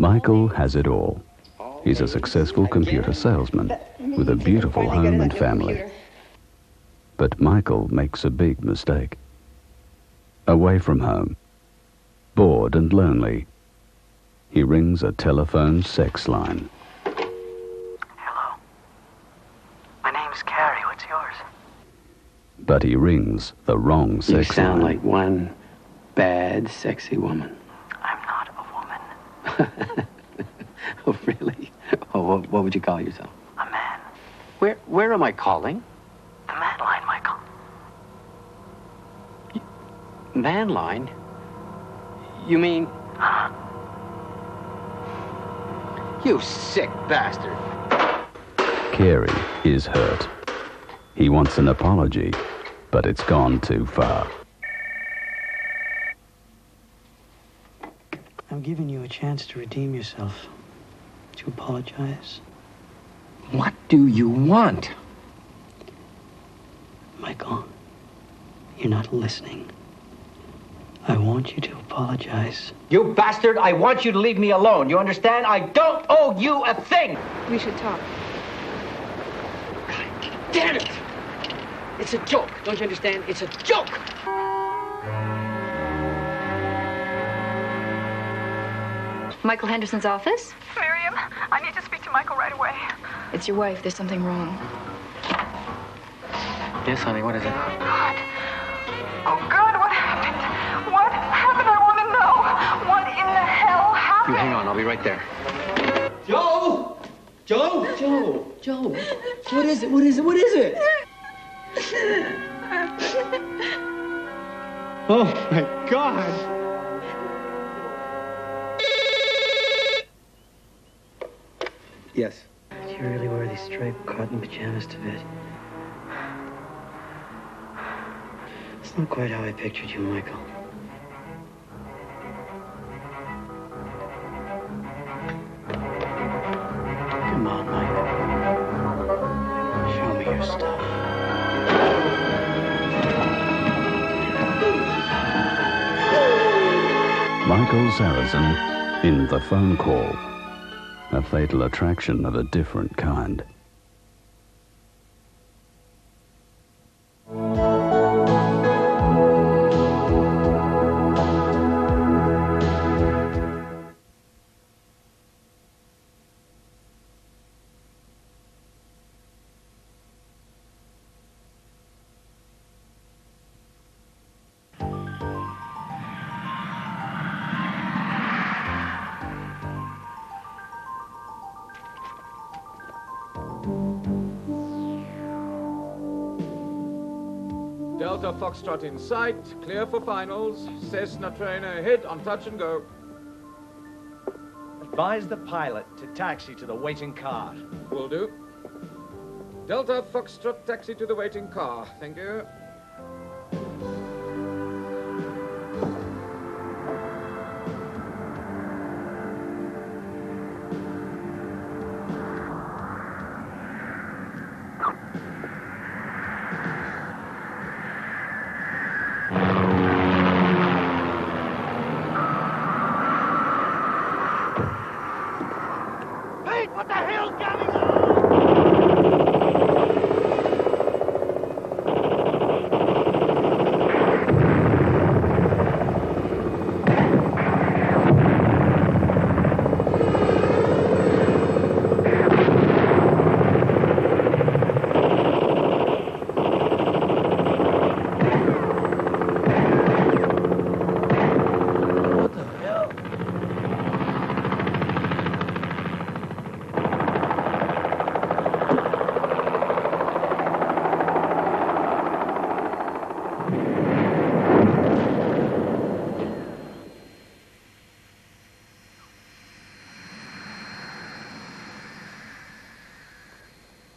Michael has it all. He's a successful computer salesman with a beautiful home and family. But Michael makes a big mistake. Away from home, bored and lonely, he rings a telephone sex line. Hello. My name's Carrie. What's yours? But he rings the wrong sex line. You sound like one bad, sexy woman. I'm not a woman. Oh, really? Oh, what would you call yourself? A man. Where am I calling? The man line, Michael. Man line? You mean... You sick bastard. Carey is hurt. He wants an apology, but it's gone too far. I'm giving you a chance to redeem yourself. To apologize. What do you want? Michael, you're not listening. I want you to apologize. You bastard, I want you to leave me alone. You understand? I don't owe you a thing. We should talk. God damn it! It's a joke. Don't you understand? It's a joke. Michael Henderson's office? Miriam, I need to speak to Michael right away. It's your wife. There's something wrong. Yes, honey, what is it? Oh, God. Oh, God, what happened? What happened? I want to know. What in the hell happened? You hang on, I'll be right there. Joe! Joe! Joe! Joe! What is it? What is it? What is it? Oh, my God! Yes. Do you really wear these striped cotton pajamas to bed? It's not quite how I pictured you, Michael. Come on, Michael. Show me your stuff. Michael Sarrazin in The Phone Call. A fatal attraction of a different kind. Delta Foxtrot in sight, clear for finals. Cessna trainer ahead on touch and go. Advise the pilot to taxi to the waiting car. Will do. Delta Foxtrot taxi to the waiting car. Thank you. What the hell's going on?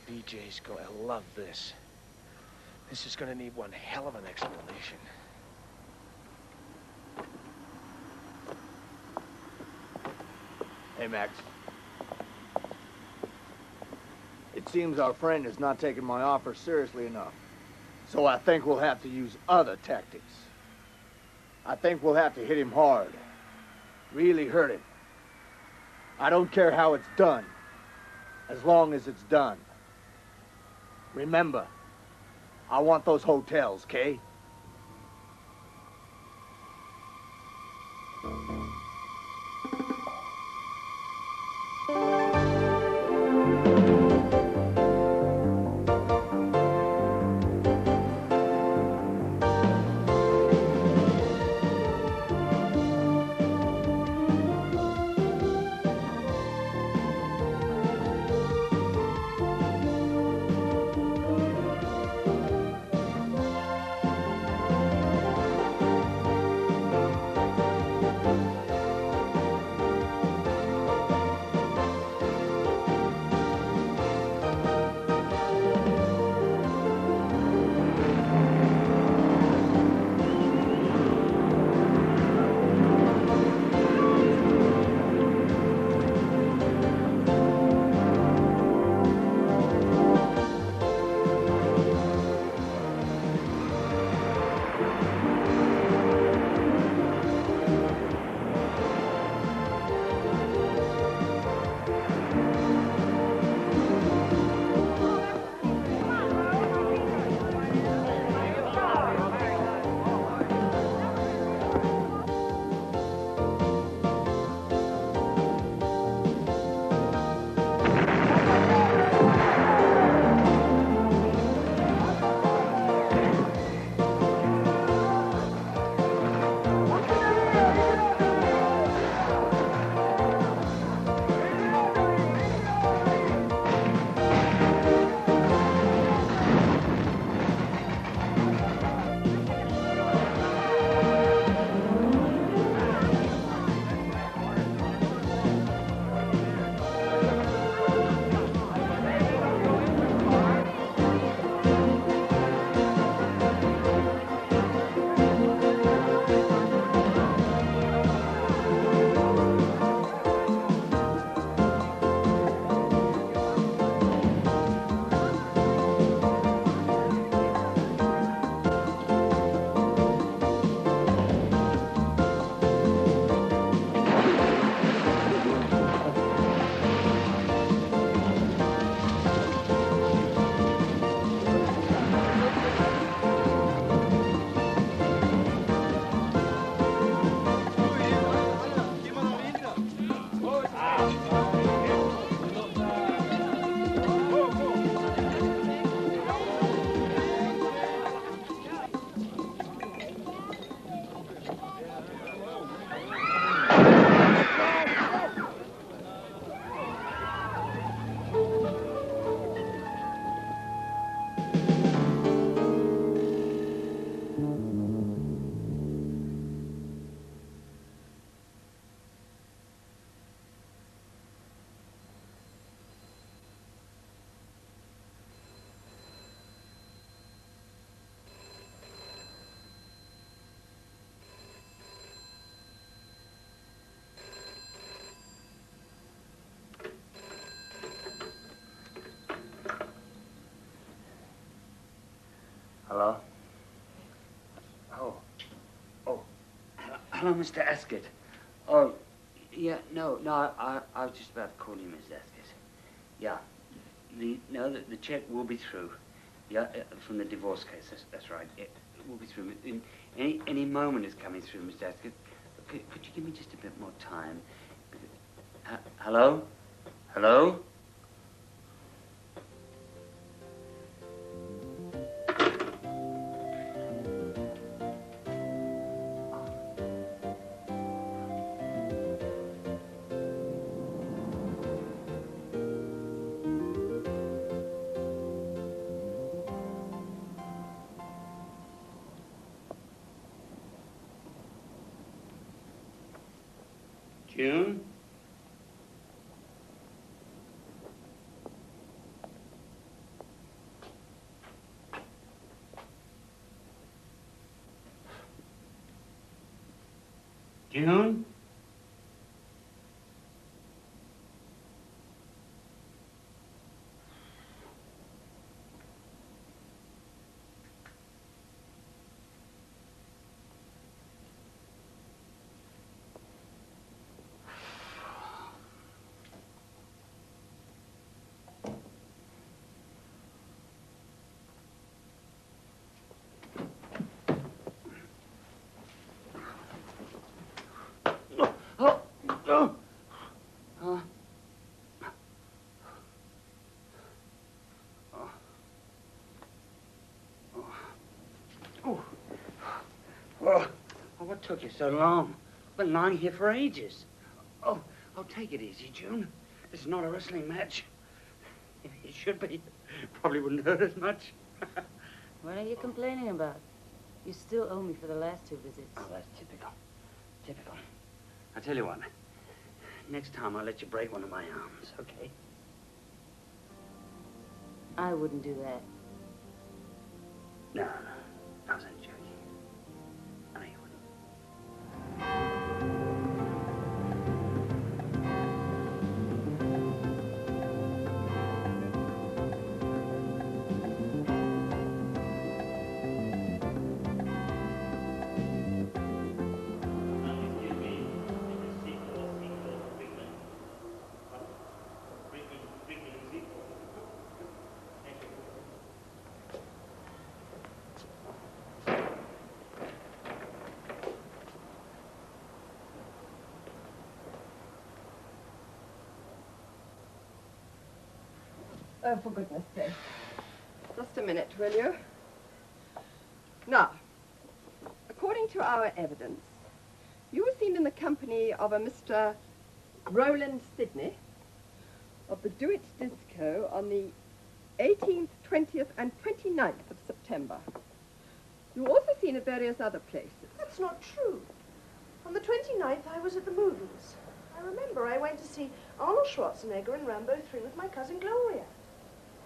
BJ's going to love this. This is going to need one hell of an explanation. Hey, Max. It seems our friend is not taking my offer seriously enough. So I think we'll have to use other tactics. I think we'll have to hit him hard. Really hurt him. I don't care how it's done, as long as it's done. Remember, I want those hotels, Kay? Hello? Oh, hello, Mr. Ascot. Oh, yeah, no, I was just about to call you, Mr. Ascot. Yeah, the check will be through. Yeah, from the divorce case, that's right. It will be through. In any moment is coming through, Mr. Ascot. Could you give me just a bit more time? Hello? Hello? June? June? What took you so long? I've been lying here for ages. Oh, take it easy, June. This is not a wrestling match. It should be. Probably wouldn't hurt as much. What are you complaining about? You still owe me for the last 2 visits. Oh, that's typical. Typical. I'll tell you what. Next time I'll let you break one of my arms, okay? I wouldn't do that. No. I was only joking. I know you wouldn't. Oh, for goodness sake. Just a minute, will you? Now, according to our evidence, you were seen in the company of a Mr. Roland Sidney of the Do It Disco on the 18th, 20th, and 29th of September. You were also seen at various other places. That's not true. On the 29th, I was at the movies. I remember I went to see Arnold Schwarzenegger in Rambo 3 with my cousin Gloria.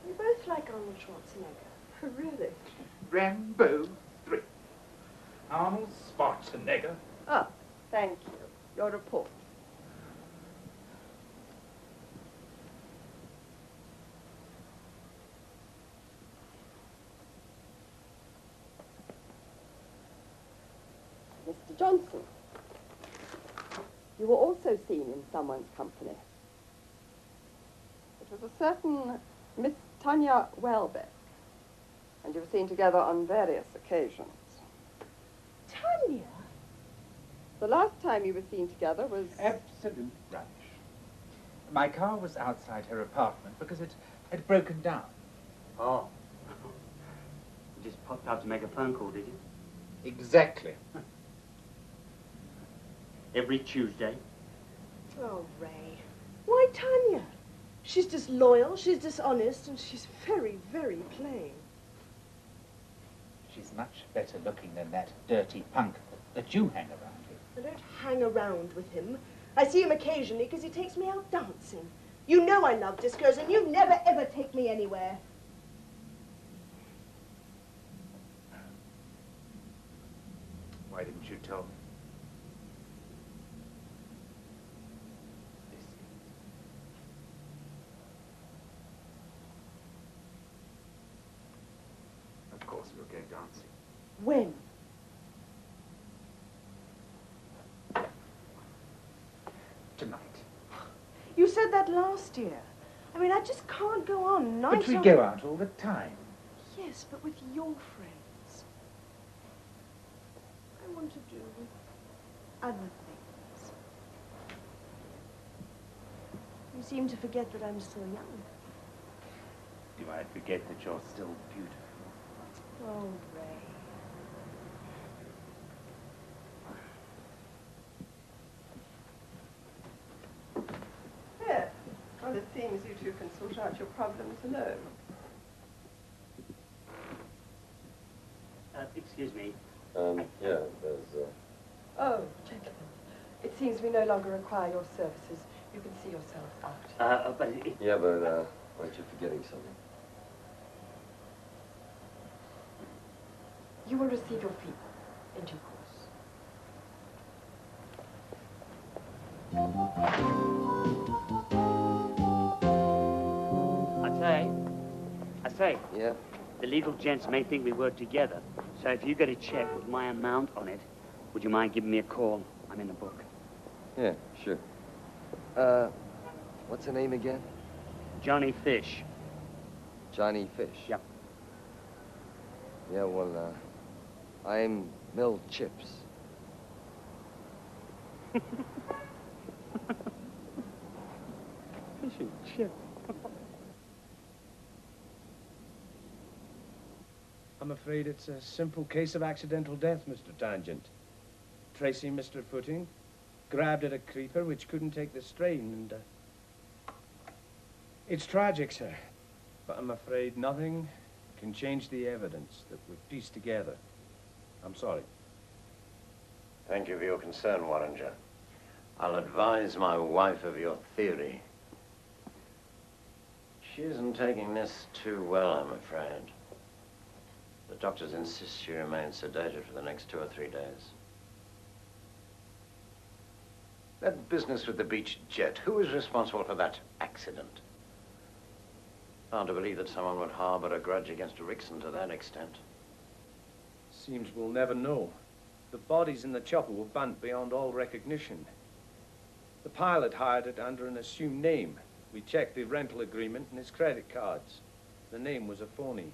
We both like Arnold Schwarzenegger. Really? Rambo 3. Arnold Schwarzenegger. Ah, thank you. Your report. Mr. Johnson, you were also seen in someone's company. It was a certain Miss Tanya Welbeck, and you were seen together on various occasions. Tanya? The last time you were seen together was... Absolute rubbish. My car was outside her apartment because it had broken down. Oh. You just popped out to make a phone call, did you? Exactly. Every Tuesday? Oh, Ray. Why Tanya? She's disloyal, she's dishonest, and she's very, very plain. She's much better looking than that dirty punk that you hang around with. I don't hang around with him. I see him occasionally because he takes me out dancing. You know I love discos, and you never, ever take me anywhere. Why didn't you tell me? Of course we'll go dancing. When? Tonight. You said that last year. I mean, I just can't go on night But we on... go out all the time. Yes, but with your friends. I want to do other things. You seem to forget that I'm still young. Do I forget that you're still beautiful? Oh, Ray. Here. Well, it seems you two can sort out your problems alone. Excuse me. Yeah, there's, Oh, gentlemen, it seems we no longer require your services. You can see yourselves out. But Yeah, but, aren't you forgetting something? You will receive your fee in due I say. Yeah? The legal gents may think we work together, so if you get a check with my amount on it, would you mind giving me a call? I'm in the book. Yeah, sure. What's the name again? Johnny Fish. Johnny Fish? Yep. Yeah, well, I'm Mill Chips. Fish and chips. I'm afraid it's a simple case of accidental death, Mr. Tangent. Tracy missed her footing, grabbed at a creeper which couldn't take the strain, and... It's tragic, sir, but I'm afraid nothing can change the evidence that we've pieced together. I'm sorry. Thank you for your concern, Warringer. I'll advise my wife of your theory. She isn't taking this too well, I'm afraid. The doctors insist she remain sedated for the next 2 or 3 days. That business with the beach jet, who is responsible for that accident? Hard to believe that someone would harbor a grudge against Rickson to that extent. Seems we'll never know. The bodies in the chopper were burnt beyond all recognition. The pilot hired it under an assumed name. We checked the rental agreement and his credit cards. The name was a phony.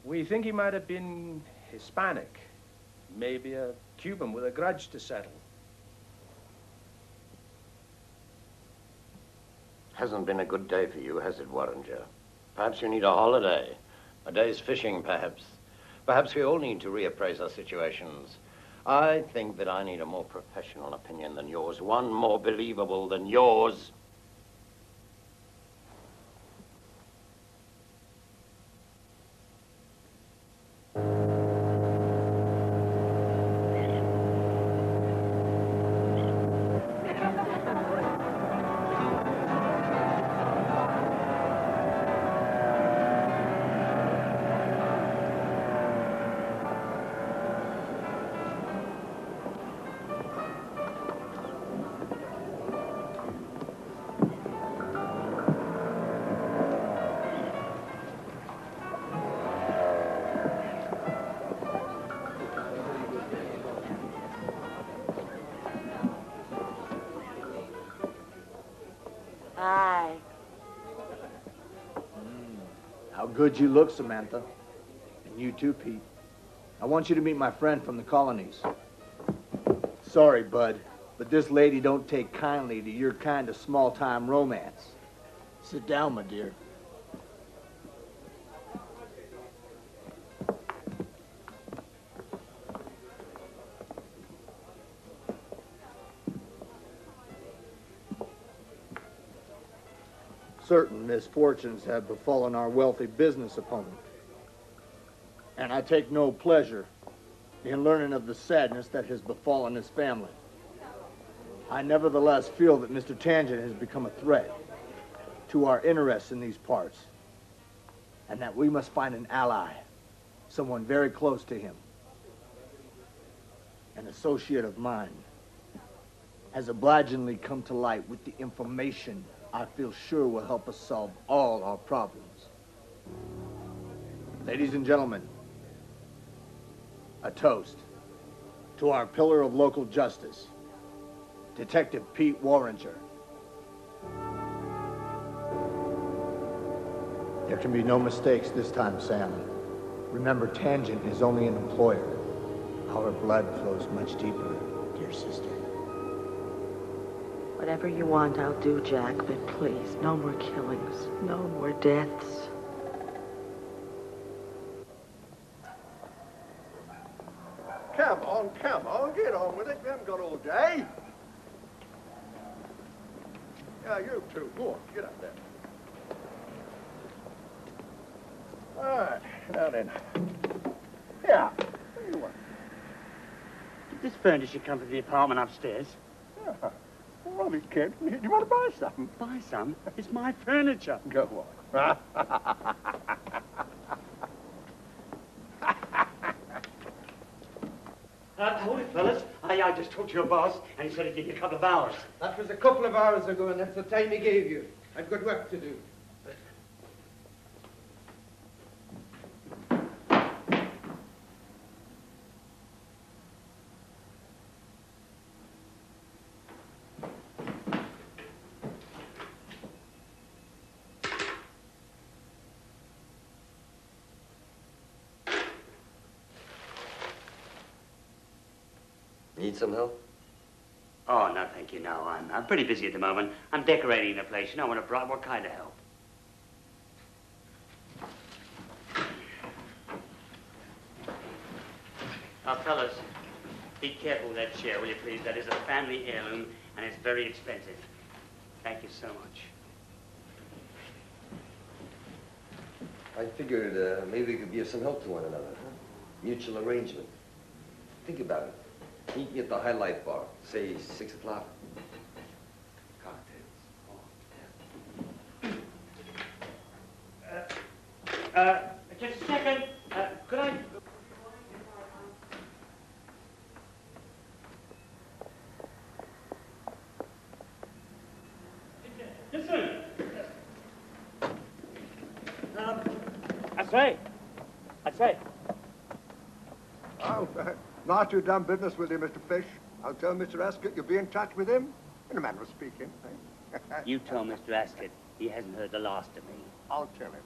We think he might have been Hispanic. Maybe a Cuban with a grudge to settle. Hasn't been a good day for you, has it, Warringer? Perhaps you need a holiday. A day's fishing, perhaps. Perhaps we all need to reappraise our situations. I think that I need a more professional opinion than yours, one more believable than yours. Hi. How good you look, Samantha. And you too, Pete. I want you to meet my friend from the colonies. Sorry, Bud, but this lady don't take kindly to your kind of small-time romance. Sit down, my dear. Certain misfortunes have befallen our wealthy business opponent. And I take no pleasure in learning of the sadness that has befallen his family. I nevertheless feel that Mr. Tangent has become a threat to our interests in these parts, and that we must find an ally, someone very close to him. An associate of mine has obligingly come to light with the information I feel sure will help us solve all our problems. Ladies and gentlemen, a toast to our pillar of local justice, Detective Pete Warringer. There can be no mistakes this time, Sam. Remember, Tangent is only an employer. Our blood flows much deeper, dear sister. Whatever you want, I'll do, Jack, but please, no more killings, no more deaths. Come on, get on with it. We haven't got all day. Yeah, you too. Go on, get up there. All right, now then. Yeah, what do you want? Did this furniture come from the apartment upstairs? Yeah. Well, it kid. Do you want to buy some? Buy some? It's my furniture. Go on. Hold it, fellas. I just talked to your boss, and he said he'd give you a couple of hours. That was a couple of hours ago, and that's the time he gave you. I've got work to do. Need some help? Oh, no, thank you. No, I'm pretty busy at the moment. I'm decorating the place. You know what kind of help? Now, fellas, Be careful with that chair, will you please? That is a family heirloom, and it's very expensive. Thank you so much. I figured maybe we could be of some help to one another. Huh? Mutual arrangement. Think about it. Meet me at the High Life Bar, say 6 o'clock. Just a second. Could I... Listen. I say. Oh, not you done business with you, Mr. Fish. I'll tell Mr. Ascot you'll be in touch with him, in a manner of speaking. You tell Mr. Ascot he hasn't heard the last of me. I'll tell him.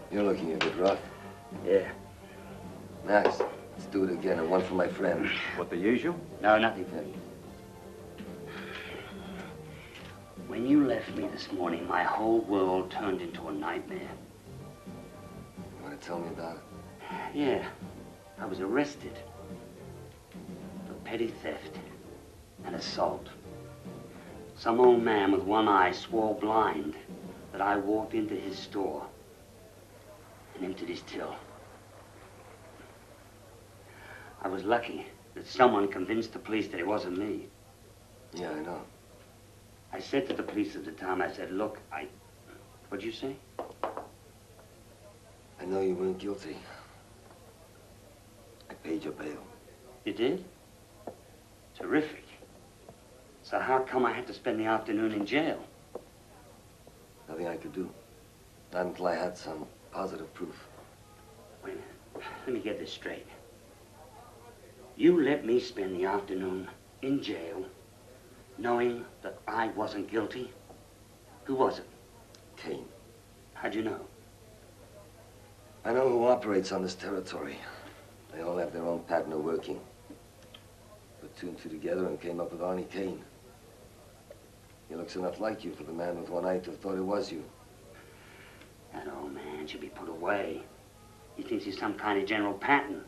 You're looking a bit rough. Yeah. Max, let's do it again, and one for my friend. What, the usual? No, nothing for you. When you left me this morning, my whole world turned into a nightmare. You want to tell me about it? Yeah. I was arrested for petty theft and assault. Some old man with one eye swore blind that I walked into his store and emptied his till. I was lucky that someone convinced the police that it wasn't me. Yeah, I know. I said to the police at the time, I said, look, what'd you say? I know you weren't guilty. I paid your bail. You did? Terrific. So how come I had to spend the afternoon in jail? Nothing I could do. Not until I had some positive proof. Wait a minute. Let me get this straight. You let me spend the afternoon in jail knowing that I wasn't guilty? Who was it? Kane. How'd you know? I know who operates on this territory. They all have their own pattern of working. Put two and two together and came up with Arnie Kane. He looks enough like you for the man with one eye to have thought it was you. That old man should be put away. He thinks he's some kind of General Patton.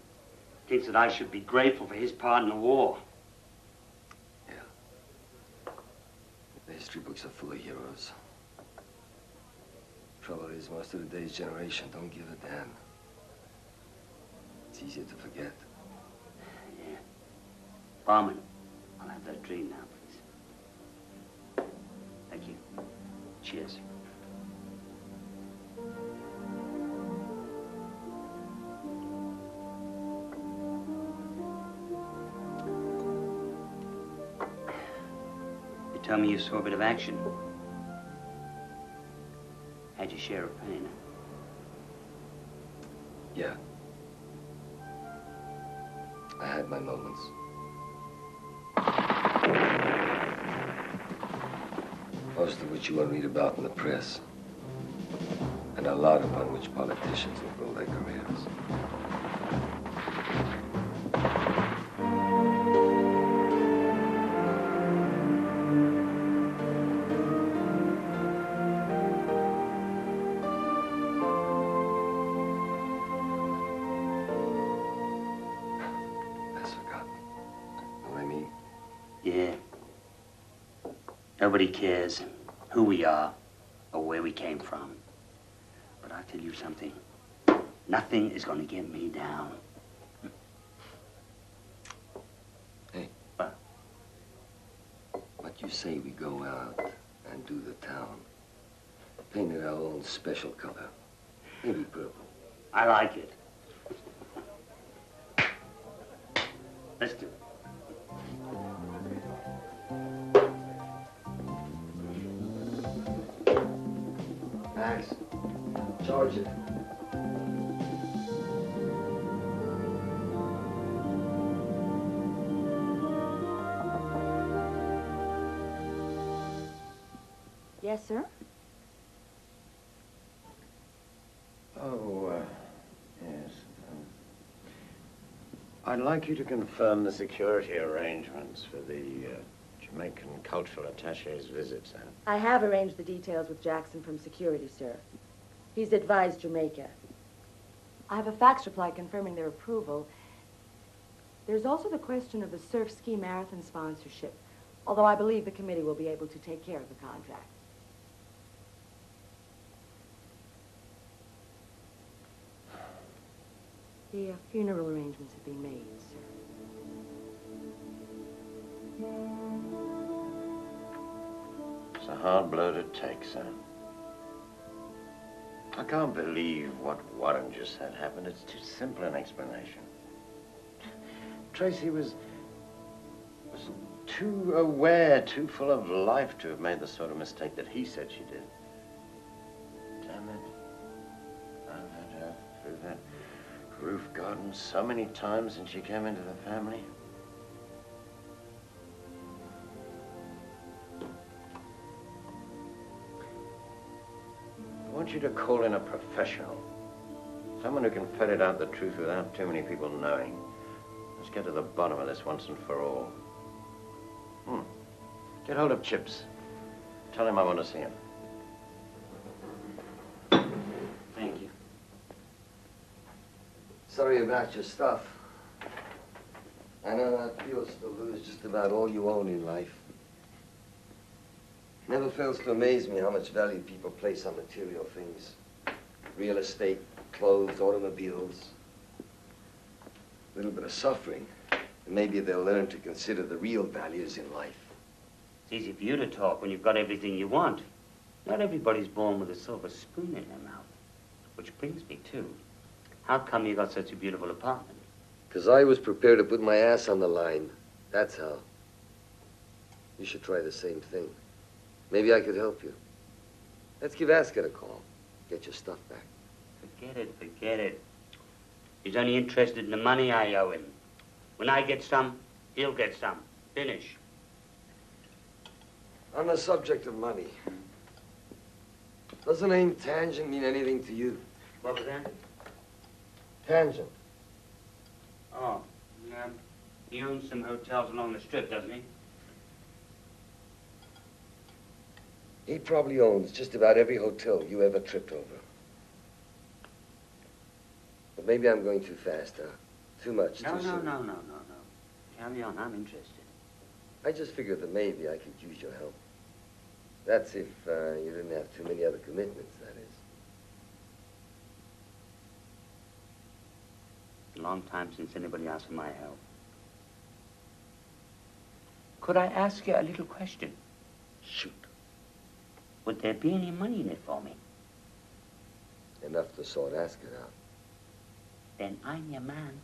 Thinks that I should be grateful for his part in the war. The history books are full of heroes. Trouble is, most of today's generation don't give a damn. It's easier to forget. Yeah. Barman, I'll have that drink now, please. Thank you. Cheers. You tell me you saw a bit of action. Had your share of pain? Yeah. I had my moments. Most of which you won't read about in the press. And a lot upon which politicians will build their careers. Yeah. Nobody cares who we are or where we came from. But I'll tell you something. Nothing is going to get me down. Hey. What? What you say we go out and do the town? Paint it our own special color. Maybe purple. I like it. Let's do it. Max, charge it. Yes, sir? Oh, yes. I'd like you to confirm the security arrangements for the Jamaican cultural attache's visit, sir. I have arranged the details with Jackson from security, sir. He's advised Jamaica. I have a fax reply confirming their approval. There's also the question of the surf ski marathon sponsorship, although I believe the committee will be able to take care of the contract. The funeral arrangements have been made, sir. It's a hard blow to take, sir. I can't believe what Warren just said happened. It's too simple an explanation. Tracy was too aware, too full of life to have made the sort of mistake that he said she did. Damn it. I've had her through that roof garden so many times since she came into the family. I want you to call in a professional. Someone who can ferret out the truth without too many people knowing. Let's get to the bottom of this once and for all. Get hold of Chips. Tell him I want to see him. Thank you. Sorry about your stuff. I know how it feels to lose just about all you own in life. Never fails to amaze me how much value people place on material things. Real estate, clothes, automobiles. A little bit of suffering, and maybe they'll learn to consider the real values in life. It's easy for you to talk when you've got everything you want. Not everybody's born with a silver spoon in their mouth. Which brings me to, how come you got such a beautiful apartment? Because I was prepared to put my ass on the line. That's how. You should try the same thing. Maybe I could help you. Let's give Ascot a call. Get your stuff back. Forget it, forget it. He's only interested in the money I owe him. When I get some, he'll get some. Finish. On the subject of money, does the name Tangent mean anything to you? What was that? Tangent. Oh, yeah. He owns some hotels along the strip, doesn't he? He probably owns just about every hotel you ever tripped over. But maybe I'm going too fast, huh? Too much, No. too soon. No. Carry on, I'm interested. I just figured that maybe I could use your help. That's if you didn't have too many other commitments, that is. A long time since anybody asked for my help. Could I ask you a little question? Shoot. Would there be any money in it for me? Enough to sort Ascot out. Then I'm your man.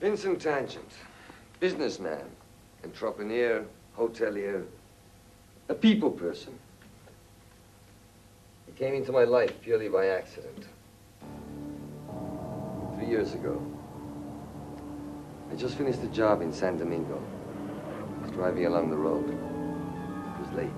Vincent Tangent, businessman, entrepreneur, hotelier, a people person. He came into my life purely by accident. 3 years ago. I just finished a job in San Domingo. I was driving along the road. It was late.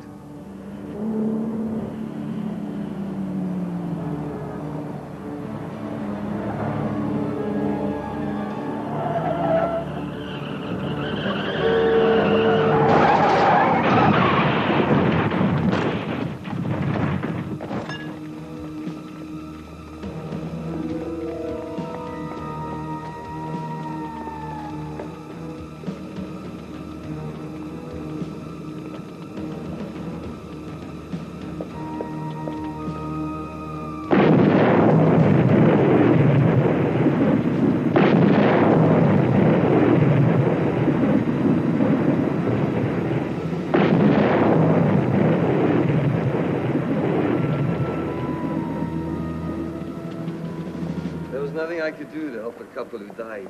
Nothing I could do to help a couple who died.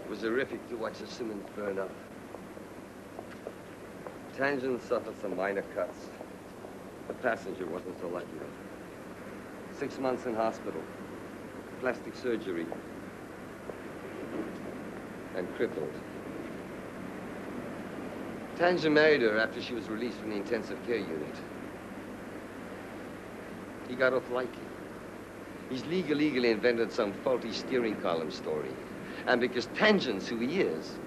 It was horrific to watch the Simmons burn up. Tangent suffered some minor cuts. The passenger wasn't so lucky, though. 6 months in hospital, plastic surgery, and crippled. Tanja married her after she was released from the intensive care unit. He got off lightly. He's legally invented some faulty steering column story. And because Tangen's who he is,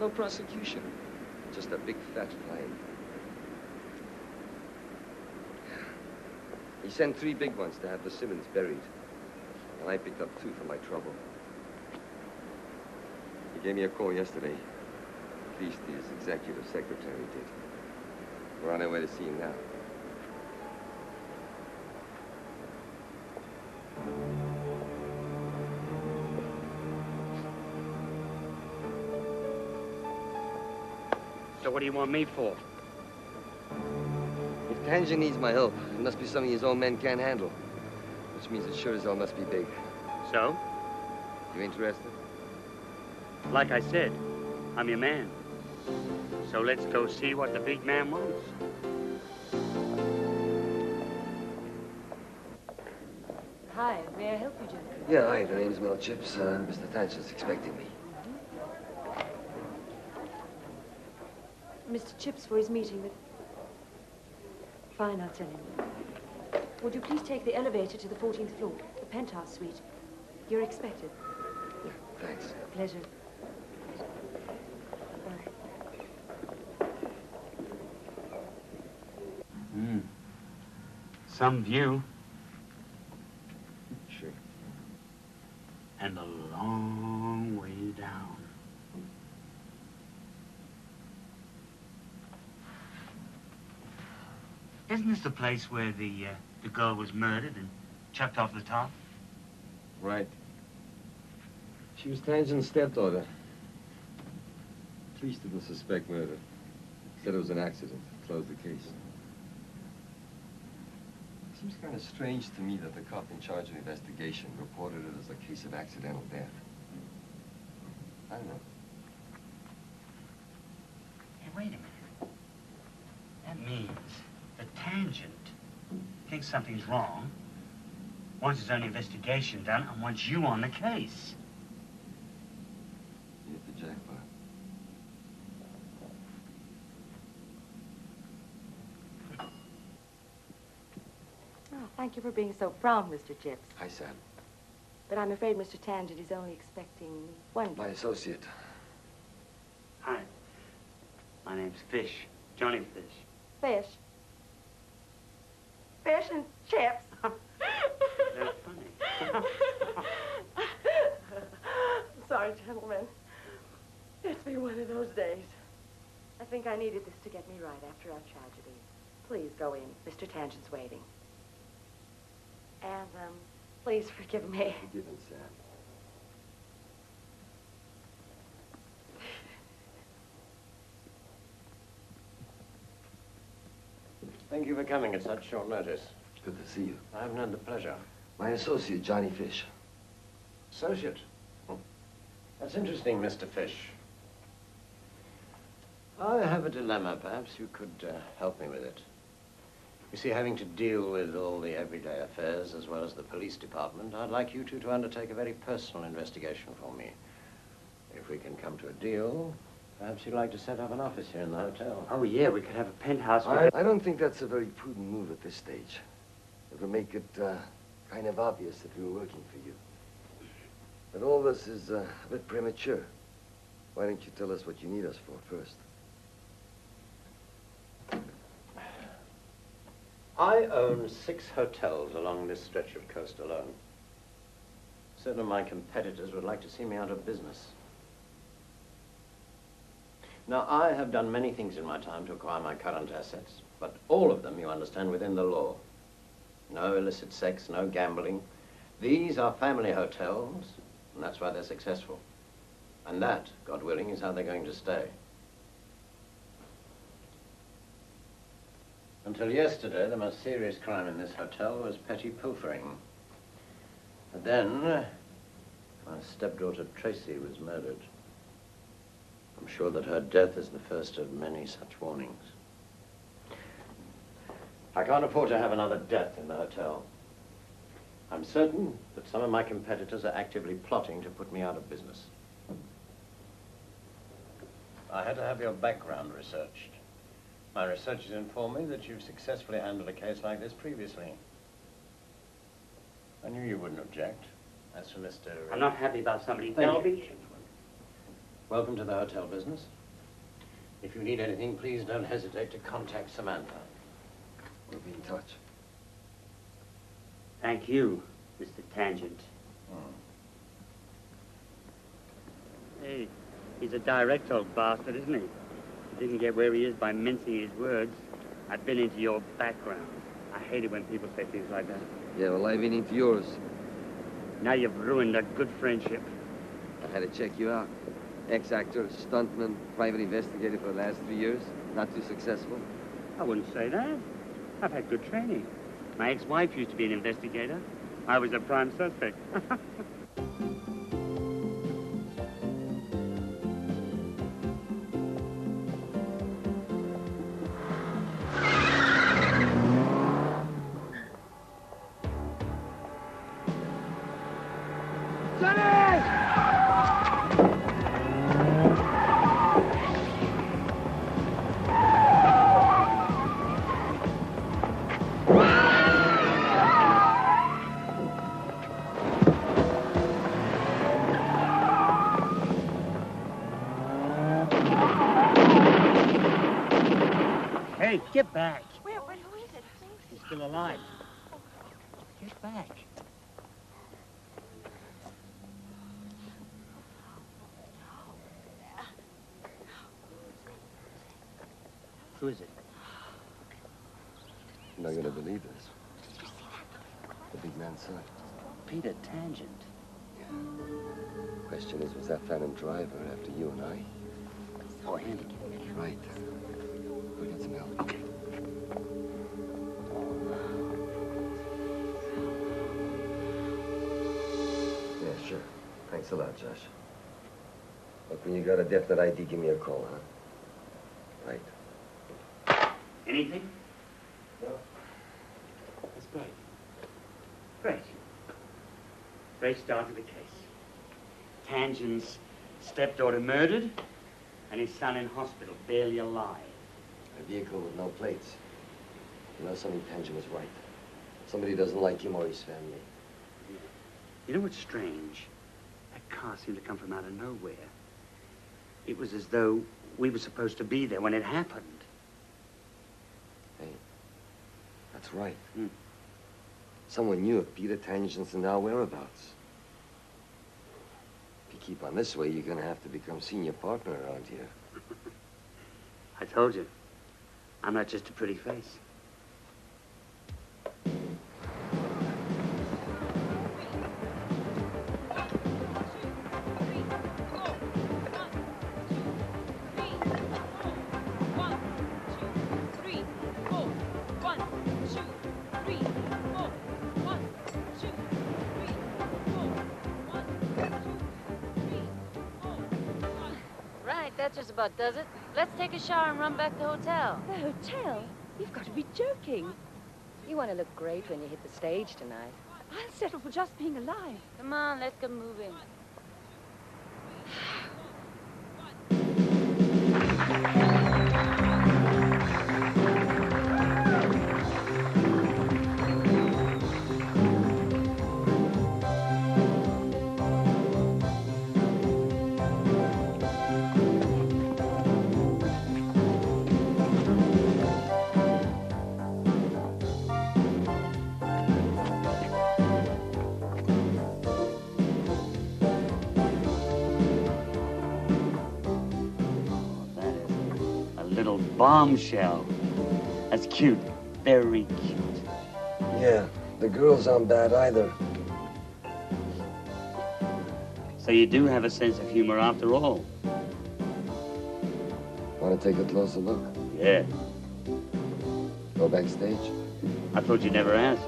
no prosecution. Just a big fat fine. He sent 3 big ones to have the Simmons buried. And I picked up 2 for my trouble. He gave me a call yesterday. At least his executive secretary did. We're on our way to see him now. So what do you want me for? If Tanja needs my help, it must be something his own men can't handle. Which means it sure as hell must be big. So? You interested? Like I said, I'm your man. So let's go see what the big man wants. Hi, may I help you, gentlemen? Yeah, hi, the name's Mel Chips. Mr. Tangen's expecting me. Mr. Chips for his meeting with... Fine, I'll tell him. Would you please take the elevator to the 14th floor, the penthouse suite? You're expected. Yeah, thanks. Pleasure. Some view. Sure. And a long way down. Isn't this the place where the girl was murdered and chucked off the top? Right. She was Tangen's stepdaughter. Police didn't suspect murder. Said it was an accident. Closed the case. Seems kind of strange to me that the cop in charge of the investigation reported it as a case of accidental death. I don't know. Hey, wait a minute. That means that Tangent thinks something's wrong, wants his own investigation done, and wants you on the case. You hit the jackpot. Oh, thank you for being so prompt, Mr. Chips. Hi, Sam. But I'm afraid Mr. Tangent is only expecting one. My associate. Hi. My name's Fish. Johnny Fish. Fish. Fish and chips. That's funny. Sorry, gentlemen. It's been one of those days. I think I needed this to get me right after our tragedy. Please go in. Mr. Tangent's waiting. And, please forgive me. Forgive him, Sam. Thank you for coming at such short notice. Good to see you. I haven't had the pleasure. My associate, Johnny Fish. Associate? Oh. That's interesting, Mr. Fish. I have a dilemma. Perhaps you could help me with it. You see, having to deal with all the everyday affairs as well as the police department, I'd like you two to undertake a very personal investigation for me. If we can come to a deal, perhaps you'd like to set up an office here in the hotel. Oh, yeah, we could have a penthouse. I don't think that's a very prudent move at this stage. It would make it kind of obvious that we were working for you. But all this is a bit premature. Why don't you tell us what you need us for first? I own 6 hotels along this stretch of coast alone. Certain of my competitors would like to see me out of business. Now, I have done many things in my time to acquire my current assets, but all of them, you understand, within the law. No illicit sex, no gambling. These are family hotels, and that's why they're successful. And that, God willing, is how they're going to stay. Until yesterday, the most serious crime in this hotel was petty pilfering. But then, my stepdaughter Tracy was murdered. I'm sure that her death is the first of many such warnings. I can't afford to have another death in the hotel. I'm certain that some of my competitors are actively plotting to put me out of business. I had to have your background researched. My researchers informed me that you've successfully handled a case like this previously. I knew you wouldn't object. As for Mr. I'm not happy about somebody. Thank you. Welcome to the hotel business. If you need anything, please don't hesitate to contact Samantha. We'll be in touch. Thank you, Mr. Tangent. Hey, he's a direct old bastard, isn't he? He didn't get where he is by mincing his words. I've been into your background. I hate it when people say things like that. Yeah, well, I've been into yours. Now you've ruined a good friendship. I had to check you out. Ex-actor, stuntman, private investigator for the last 3 years. Not too successful. I wouldn't say that. I've had good training. My ex-wife used to be an investigator. I was a prime suspect. Hey, get back. Who is it? He's still alive. Get back. Who is it? You're not gonna believe this. The big man's son. Peter Tangent. Question is, was that phantom driver after you and I? Or him? Right. Go get some help. Okay. Yeah, sure. Thanks a lot, Josh. Look, when you got a definite ID, give me a call, huh? Right. Anything? No. That's great. Great. Great start to the case. Tangent's stepdaughter murdered, and his son in hospital, barely alive. A vehicle with no plates. You know, something Tangent was right. Somebody doesn't like him or his family. Yeah. You know what's strange? That car seemed to come from out of nowhere. It was as though we were supposed to be there when it happened. Hey, that's right. Someone knew of Peter Tangent's and our whereabouts. If you keep on this way, you're gonna have to become senior partner around here. I told you. I'm not just a pretty face. That just about does it. Let's take a shower and run back to the hotel. The hotel? You've got to be joking. You want to look great when you hit the stage tonight. I'll settle for just being alive. Come on, let's get moving. Bombshell. That's cute. Very cute. Yeah, the girls aren't bad either. So you do have a sense of humor after all. Want to take a closer look? Yeah. Go backstage? I thought you'd never ask.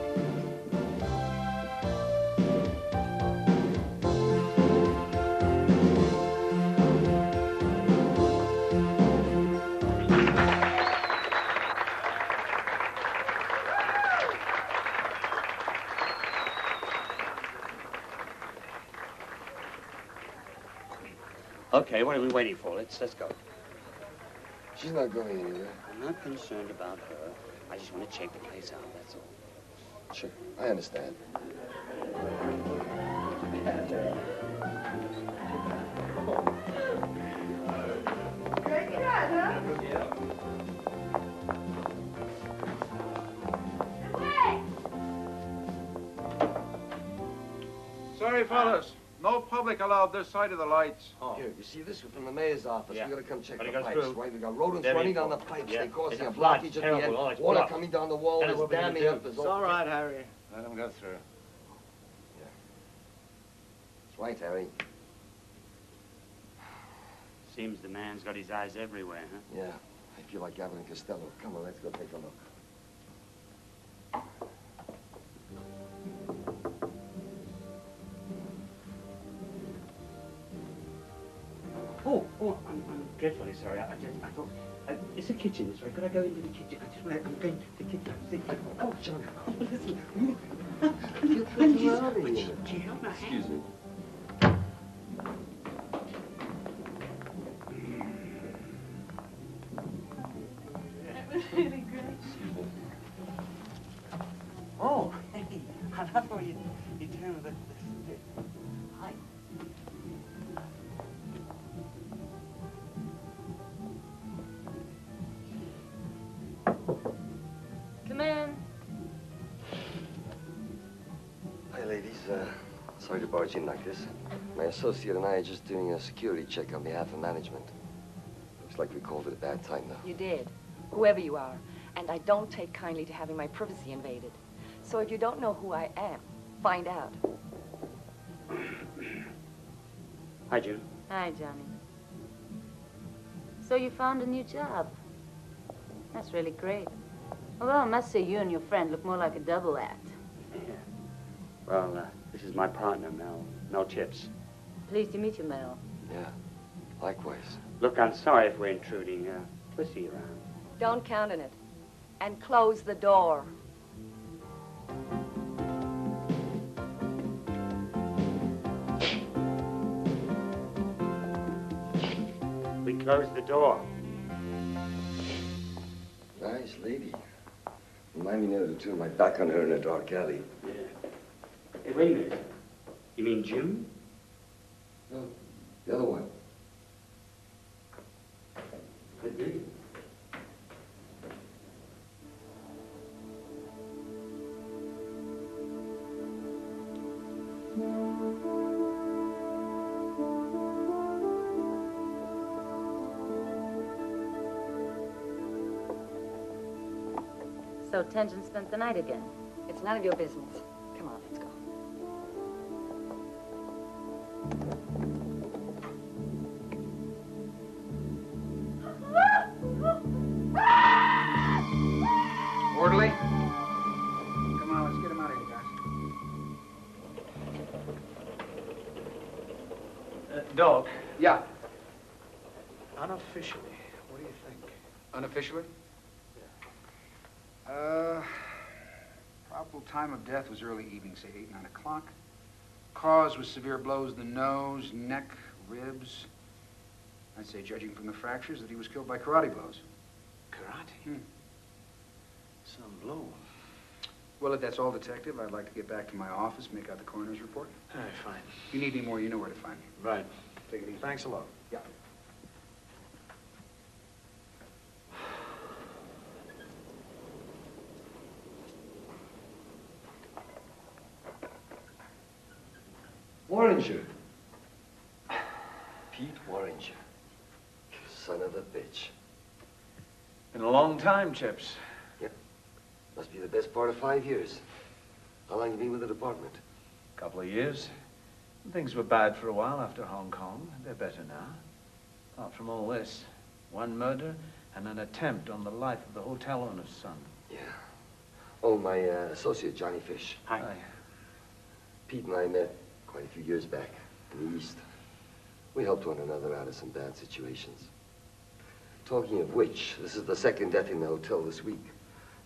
Okay, what are we waiting for? Let's go. She's not going anywhere. I'm not concerned about her. I just want to check the place out, that's all. Sure, I understand. Great cat, huh? Sorry, fellas. No public allowed this side of the lights. Here, you see this? We're from the mayor's office. Yeah. We gotta come check Gotta the go pipes, through. right? We got rodents Very running down the important. pipes. Yeah. They're causing It's a a flood. blockage at the Terrible. end. Oh, it's Water blocked. coming down the wall. Tell us There's what we're gonna damming do. up. There's It's all right, Harry. Let him go through. That's right, Harry. Seems the man's got his eyes everywhere, huh? Yeah, I feel like Abbott and Costello. Come on, let's go take a look. Oh, I'm dreadfully sorry. I thought, it's a kitchen, this way. Could I go into the kitchen? I'm going to the kitchen. Oh, John. Listen. Excuse me. It was really great. Oh, hey, I thought you turned the... Hi. Come in. Hi, ladies. Sorry to barge in like this. My associate and I are just doing a security check on behalf of management. Looks like we called it a bad time, though. You did, whoever you are. And I don't take kindly to having my privacy invaded. So if you don't know who I am, find out. Hi, June. Hi, Johnny. So you found a new job. That's really great. Although I must say you and your friend look more like a double act. Yeah. Well, this is my partner, Mel Chips. Pleased to meet you, Mel. Yeah, likewise. Look, I'm sorry if we're intruding. We'll see you around. Don't count on it. And close the door. We close the door. Nice lady. Remind me never to turn my back on her in a dark alley. Yeah. Hey, wait a minute. You mean June? No, the other one. Could be. So Tenjin spent the night again. It's none of your business. Come on, let's go. Orderly? Come on, let's get him out of here, guys. Doc. Yeah. Unofficially, what do you think? Unofficially? Probable time of death was early evening, say 8, 9 o'clock. Cause was severe blows to the nose, neck, ribs. I'd say, judging from the fractures, that he was killed by karate blows. Karate? Some blow. Well, if that's all, Detective, I'd like to get back to my office, make out the coroner's report. All right, fine. If you need any more, you know where to find me. Right. Take it easy. Thanks a lot. Yeah. Warringer. Pete Warringer. Son of a bitch. Been a long time, Chips. Yep. Must be the best part of 5 years. How long you been with the department? A couple of years. Things were bad for a while after Hong Kong. They're better now. Apart from all this, one murder and an attempt on the life of the hotel owner's son. Yeah. Oh, my associate, Johnny Fish. Hi. Pete and I met quite a few years back in the East. We helped one another out of some bad situations. Talking of which, this is the second death in the hotel this week.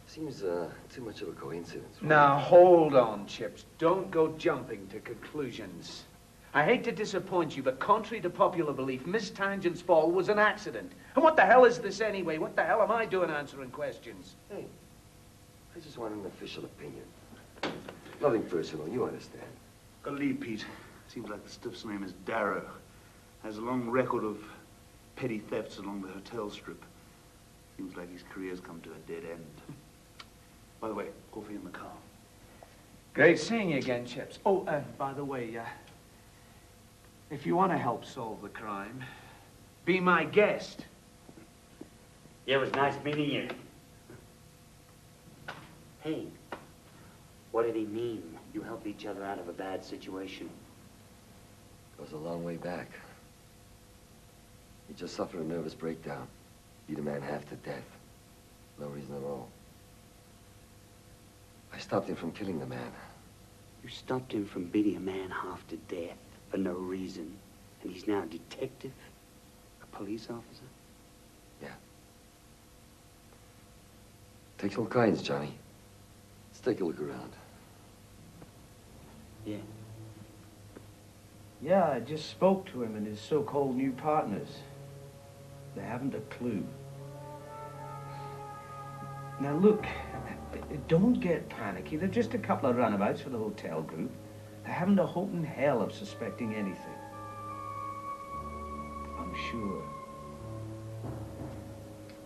Seems too much of a coincidence. Right? Now, hold on, Chips. Don't go jumping to conclusions. I hate to disappoint you, but contrary to popular belief, Miss Tangent's fall was an accident. And what the hell is this anyway? What the hell am I doing answering questions? Hey, I just want an official opinion. Nothing personal, you understand. Got a lead, Pete. Seems like the stiff's name is Darrow. Has a long record of petty thefts along the hotel strip. Seems like his career's come to a dead end. By the way, coffee in the car. Great seeing you again, Chips. Oh, by the way, if you want to help solve the crime, be my guest. Yeah, it was nice meeting you. Hey, what did he mean? You helped each other out of a bad situation. Goes a long way back. He just suffered a nervous breakdown. Beat a man half to death. No reason at all. I stopped him from killing the man. You stopped him from beating a man half to death for no reason. And he's now a detective? A police officer? Yeah. Takes all kinds, Johnny. Let's take a look around. Yeah. Yeah, I just spoke to him and his so-called new partners. They haven't a clue. Now look, don't get panicky. They're just a couple of runabouts for the hotel group. They haven't a hope in hell of suspecting anything. I'm sure.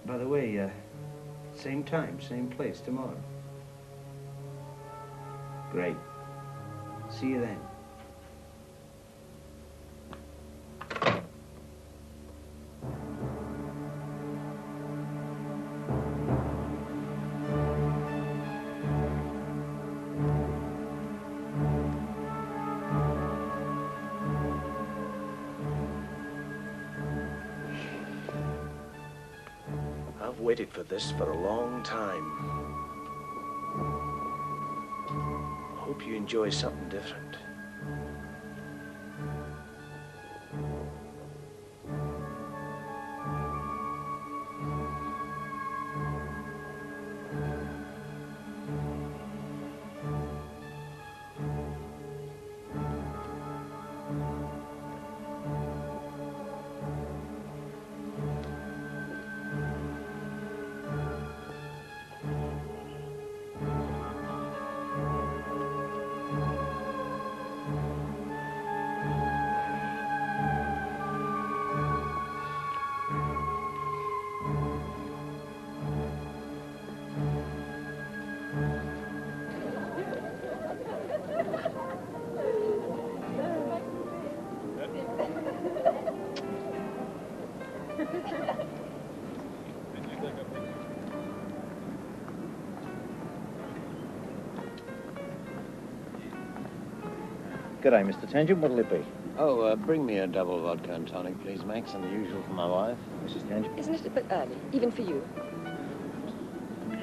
By the way, same time, same place tomorrow. Great. See you then. I've waited for this for a long time. I hope you enjoy something different. G'day, Mr. Tangent. What'll it be? Oh, bring me a double vodka and tonic, please, Max, and the usual for my wife. Mrs. Tangent? Isn't it a bit early, even for you?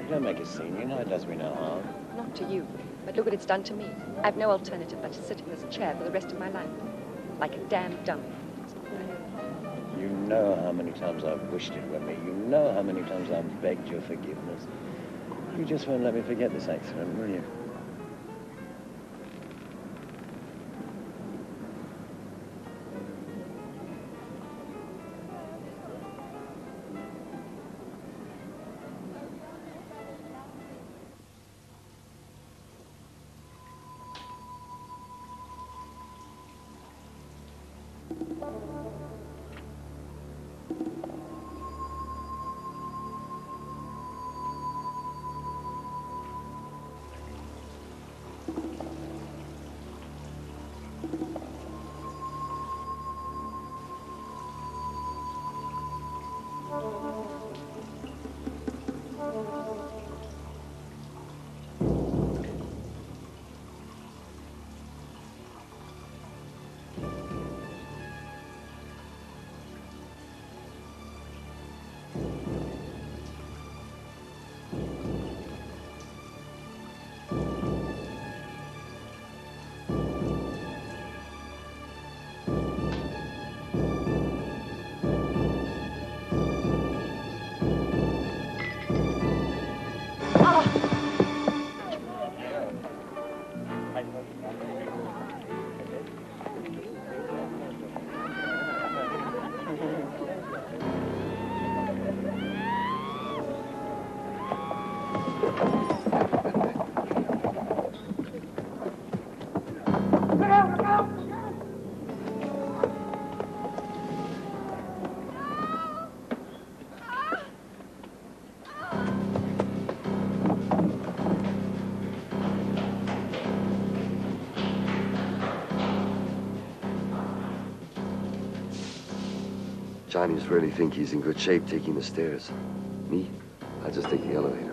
Don't make a scene, you know it does me no harm. Not to you, but look what it's done to me. I've no alternative but to sit in this chair for the rest of my life. Like a damn dummy. You know how many times I've wished it were me. You know how many times I've begged your forgiveness. You just won't let me forget this accident, will you? Johnny's really think he's in good shape taking the stairs. Me? I'll just take the elevator.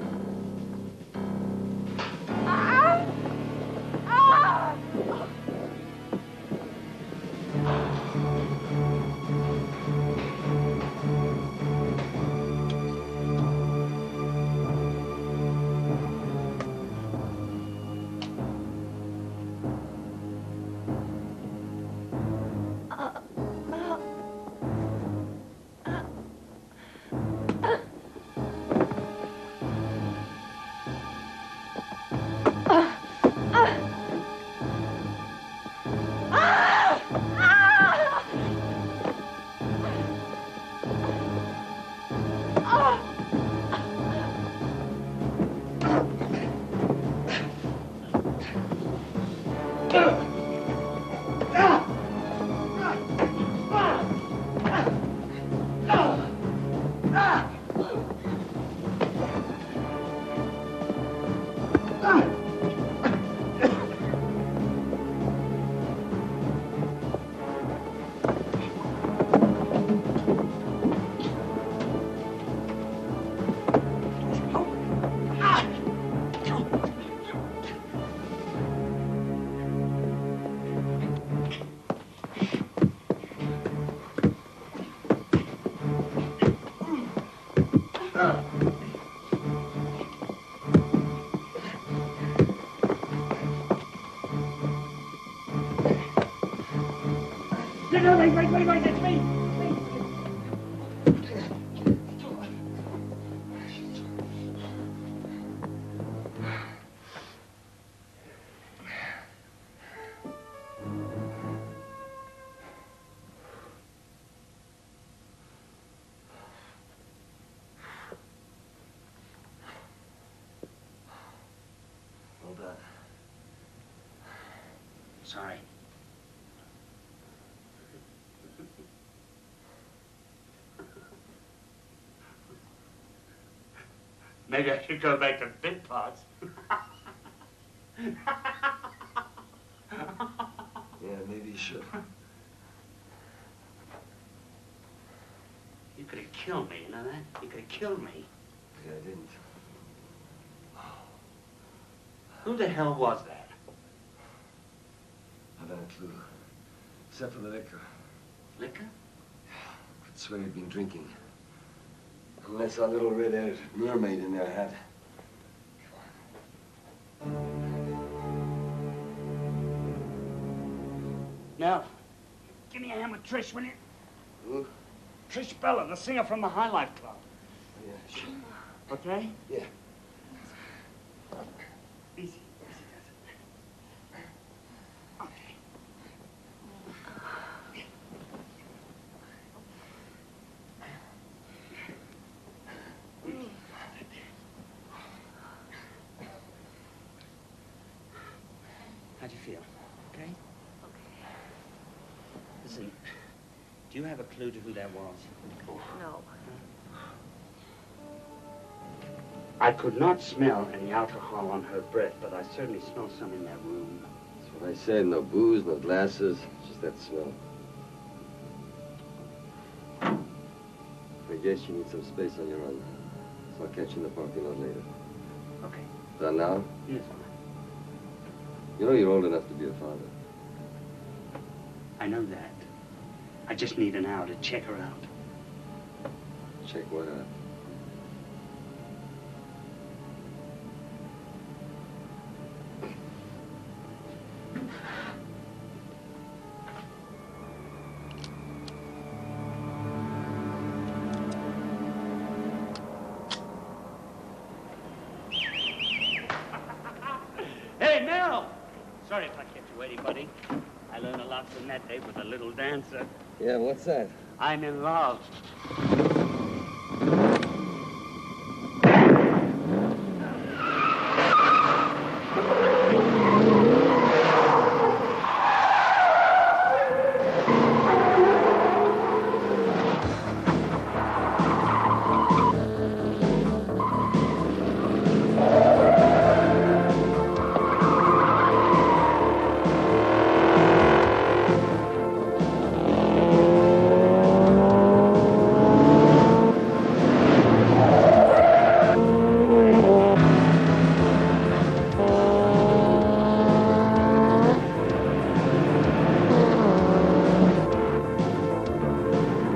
Wait, it's me! Well done. Sorry. Maybe I should go back to bit parts. Yeah, maybe you should. You could have killed me, you know that? You could have killed me. Yeah, I didn't. Who the hell was that? I haven't a clue. Except for the liquor. Liquor? Could swear he'd been drinking. Unless our little red-haired mermaid in there had. Now, give me a hand with Trish, will you? Who? Trish Bella, the singer from the High Life Club. Yeah, sure. Okay? Yeah. Easy. Okay. How'd you feel? Okay? Okay. Listen, do you have a clue to who that was? No. I could not smell any alcohol on her breath, but I certainly smelled some in that room. That's what I said. No booze, no glasses, just that smell. I guess you need some space on your own. So I'll catch you in the parking lot later. Okay. Done now? Yes, You know you're old enough to be a father. I know that. I just need an hour to check her out. Check what out? Hey, Mel! Sorry if I kept you waiting, buddy. I learned a lot from that date with a little dancer. Yeah, what's that? I'm in love.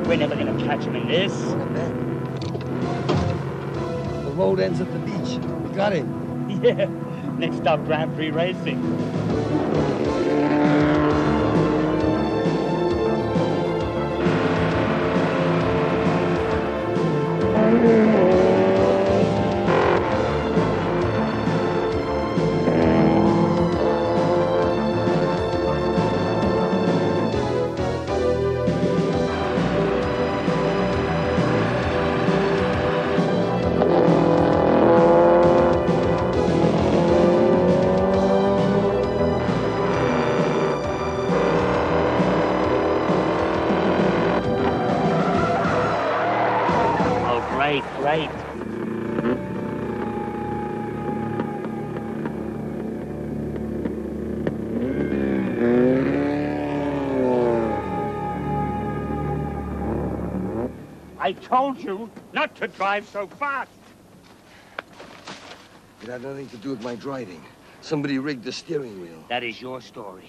We're never going to catch him in this. The road ends at the beach. Got it. Yeah. Next stop, Grand Prix Racing. Great. I told you not to drive so fast. It had nothing to do with my driving. Somebody rigged the steering wheel. That is your story.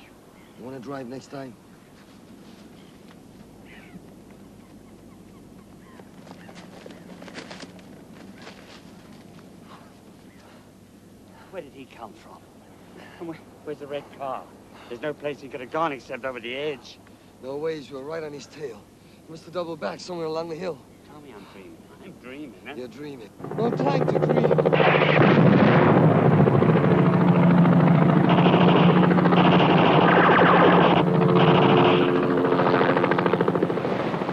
You want to drive next time? Where did he come from? And where's the red car? There's no place he could have gone except over the edge. No ways, you were right on his tail. He must have doubled back somewhere along the hill. Tell me I'm dreaming. I'm dreaming, huh? You're dreaming. No time to dream. Do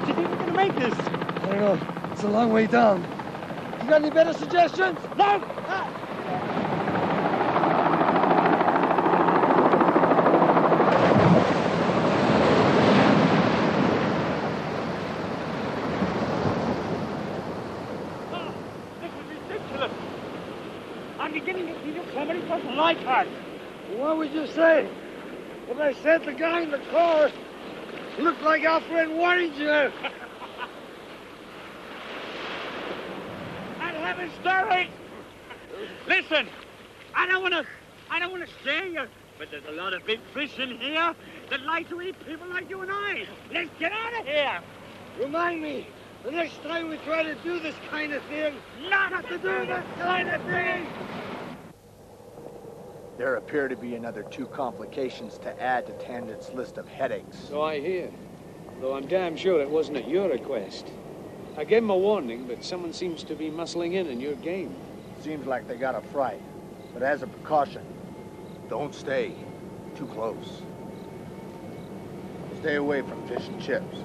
you think we're gonna make this? I don't know. It's a long way down. You got any better suggestions? No! What would you say if I said the guy in the car looked like our friend Warringer? I'd have a story. Listen, I don't want to scare you, but there's a lot of big fish in here that like to eat people like you and I. Let's get out of here. Remind me, the next time we try to do this kind of thing, not to do this kind of thing. There appear to be another 2 complications to add to Tangent's list of headaches. So I hear. Though I'm damn sure it wasn't at your request. I gave him a warning, but someone seems to be muscling in your game. Seems like they got a fright. But as a precaution, don't stay too close. Stay away from fish and chips.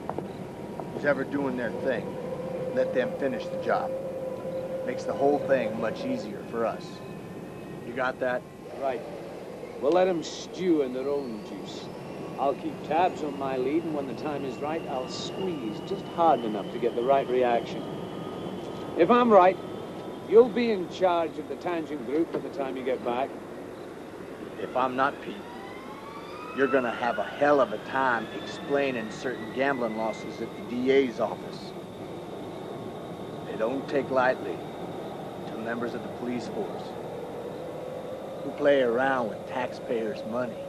Who's ever doing their thing, let them finish the job. Makes the whole thing much easier for us. You got that? Right. We'll let them stew in their own juice. I'll keep tabs on my lead, and when the time is right, I'll squeeze just hard enough to get the right reaction. If I'm right, you'll be in charge of the Tangent Group by the time you get back. If I'm not, Pete, you're gonna have a hell of a time explaining certain gambling losses at the DA's office. They don't take lightly to members of the police force who play around with taxpayers' money.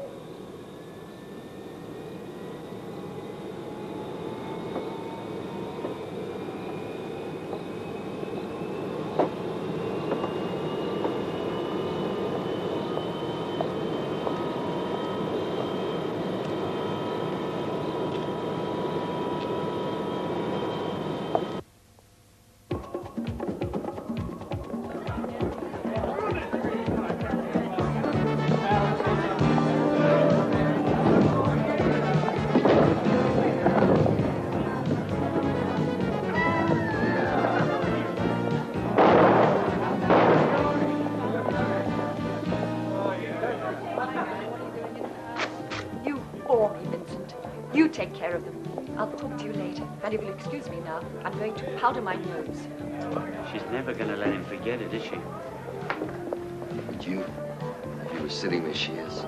Take care of them. I'll talk to you later. And if you'll excuse me now, I'm going to powder my nose. She's never going to let him forget it, is she? Would you? If you were sitting where she is.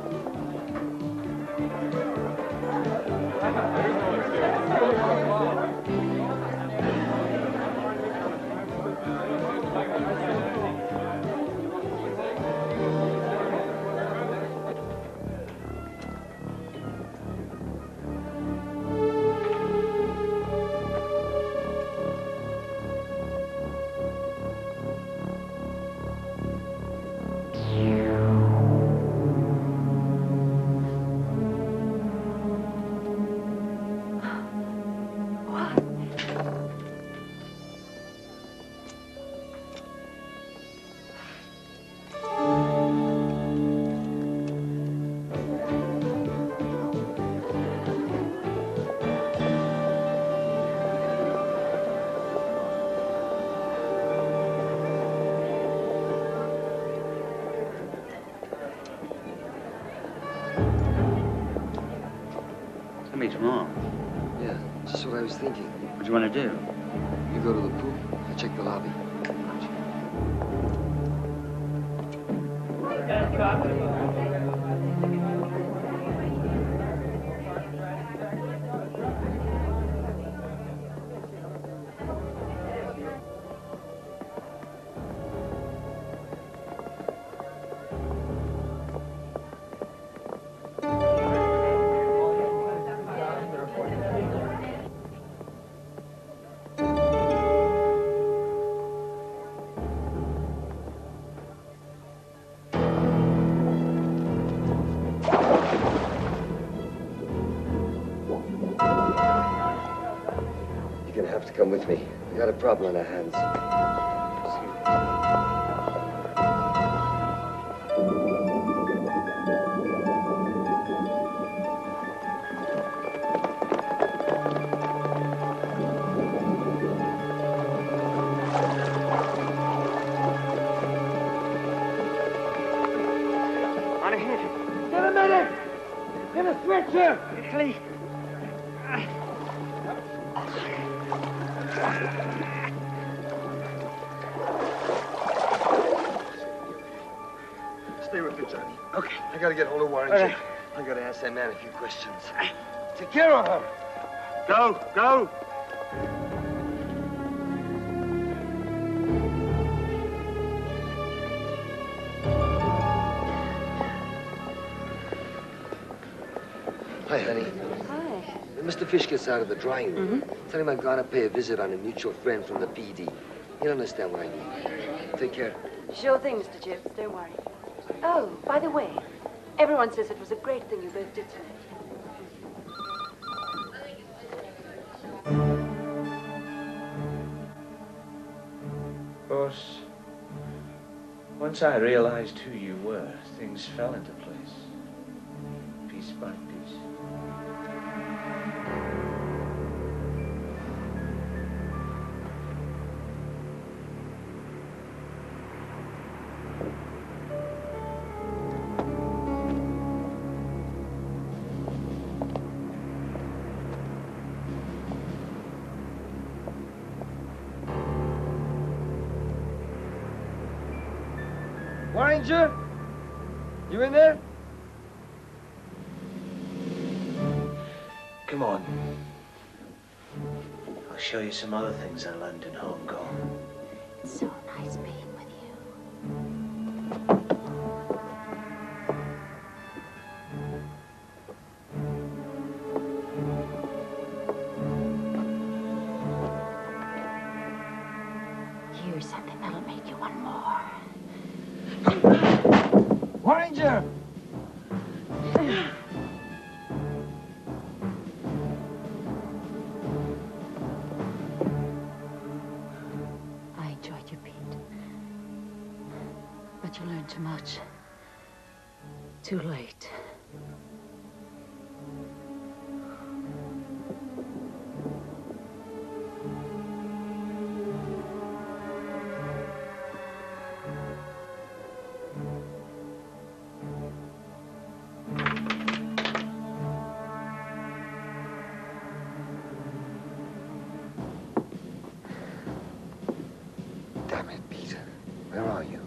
Can be tomorrow. Yeah, just what I was thinking. What do you want to do? You go to the pool, I'll check the lobby. You're gonna have to come with me. We got a problem on our hands. On ahead. Get a medic! Get a stretcher! Quickly. Stay with me, Johnny. Okay. I gotta get hold of Warren. All right. I gotta ask that man a few questions. Take care of her. Go, go. Hi, honey. Hi. When Mr. Fish gets out of the drawing room, tell him I've gone to pay a visit on a mutual friend from the PD. He'll understand what I mean. Take care. Sure thing, Mr. Chips. Don't worry. Oh, by the way, everyone says it was a great thing you both did tonight. Of course, once I realized who you were, things fell into place, piece by piece. Warringer? You in there? Come on. I'll show you some other things I learned in Hong Kong. It's so nice being with you. Here's something that'll make you want more. Warringer! I enjoyed you, Pete. But you learned too much. Too late. Damn it, Peter. Where are you?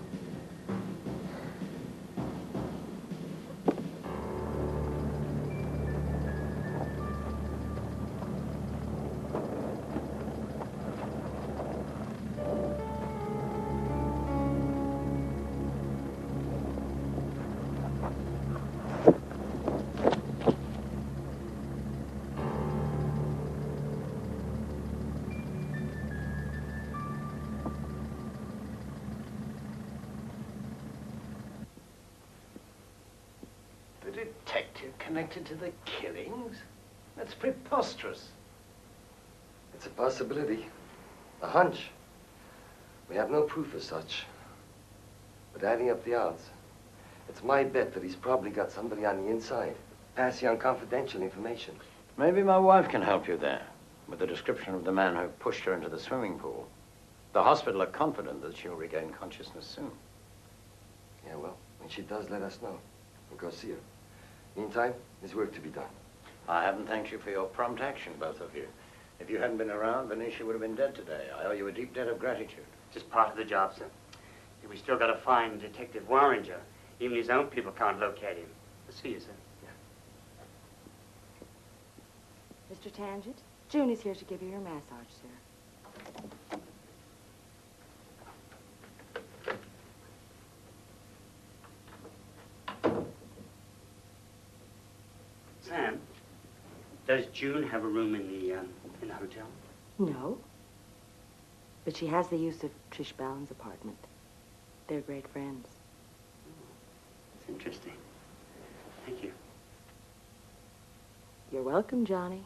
The detective connected to the killings? That's preposterous. It's a possibility. A hunch. We have no proof as such. But adding up the odds, it's my bet that he's probably got somebody on the inside, passing on confidential information. Maybe my wife can help you there, with the description of the man who pushed her into the swimming pool. The hospital are confident that she'll regain consciousness soon. Yeah, well, when she does, let us know. We'll go see her. Meantime, there's work to be done. I haven't thanked you for your prompt action, both of you. If you hadn't been around, Venetia would have been dead today. I owe you a deep debt of gratitude. Just part of the job, sir. We still got to find Detective Warringer. Even his own people can't locate him. I'll see you, sir. Mr. Tangent, June is here to give you your massage, sir. Sam, does June have a room in the hotel? No. But she has the use of Trish Ballin's apartment. They're great friends. It's interesting. Thank you. You're welcome, Johnny.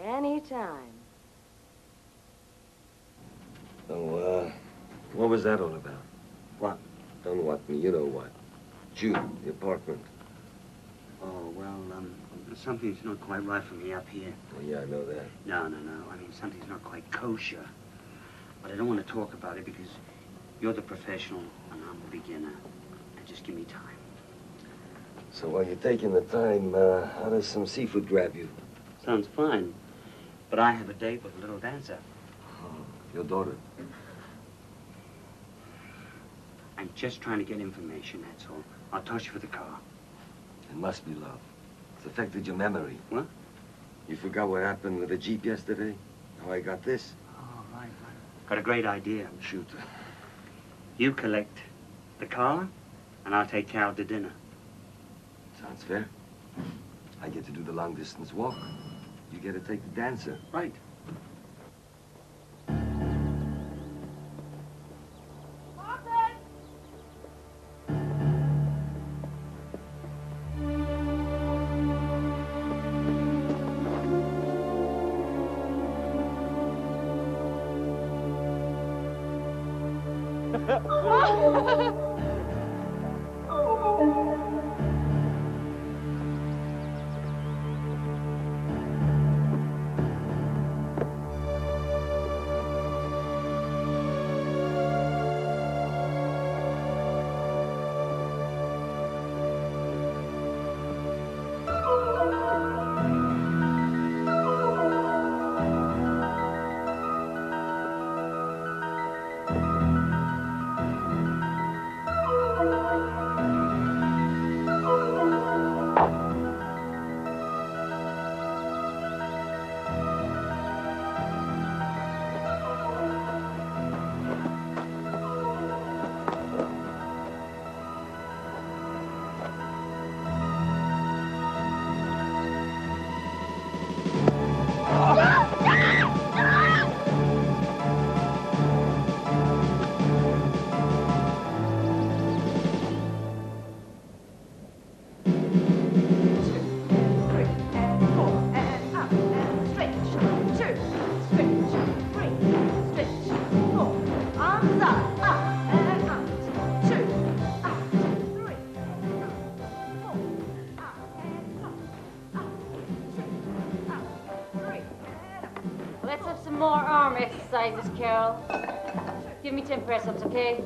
Anytime. So, what was that all about? What? Don't what me, you know what. June, the apartment. Oh, well, something's not quite right for me up here. Oh, yeah, I know that. No. I mean, something's not quite kosher. But I don't want to talk about it because you're the professional and I'm the beginner. And just give me time. So while you're taking the time, how does some seafood grab you? Sounds fine. But I have a date with a little dancer. Oh, your daughter? I'm just trying to get information, that's all. I'll toss you for the car. It must be love. It's affected your memory. What? You forgot what happened with the Jeep yesterday? How I got this? Oh, right. Got a great idea. Shoot. You collect the car, and I'll take care of the dinner. Sounds fair. I get to do the long-distance walk. You get to take the dancer. Right. Let's have some more arm exercises, Carol. Give me 10 press-ups, okay?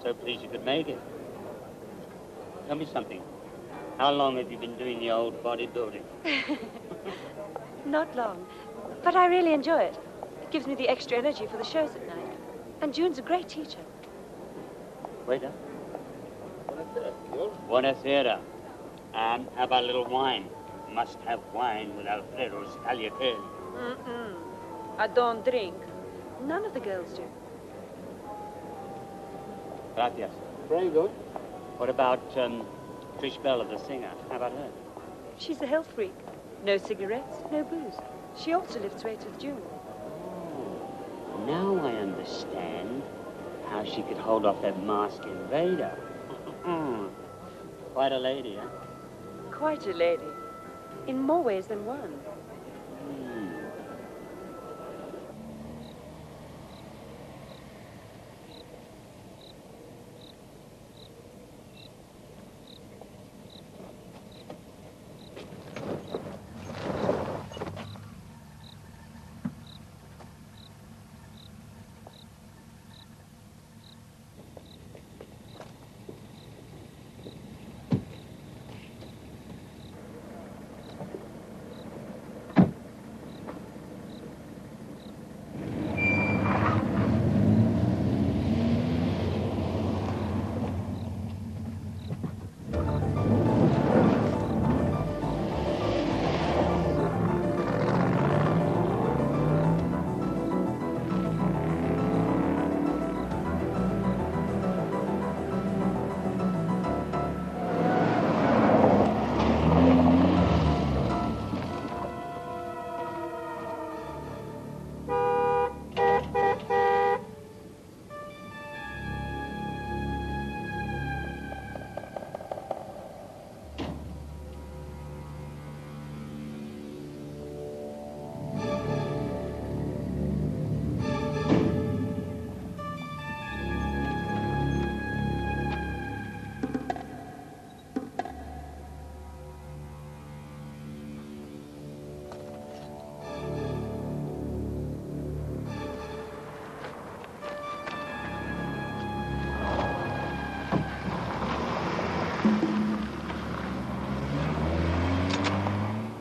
So pleased you could make it. Tell me something. How long have you been doing the old bodybuilding? Not long, but I really enjoy it. It gives me the extra energy for the shows at night. And June's a great teacher. Waiter. Buonasera. And have a little wine. Must have wine with Alfredo's tagliatelle. I don't drink. None of the girls do. Gracias. Very good. What about Trish Bella, the singer? How about her? She's a health freak. No cigarettes, no booze. She also lifts weights with June. Oh, now I understand how she could hold off that masked invader. Quite a lady, huh? Quite a lady. In more ways than one.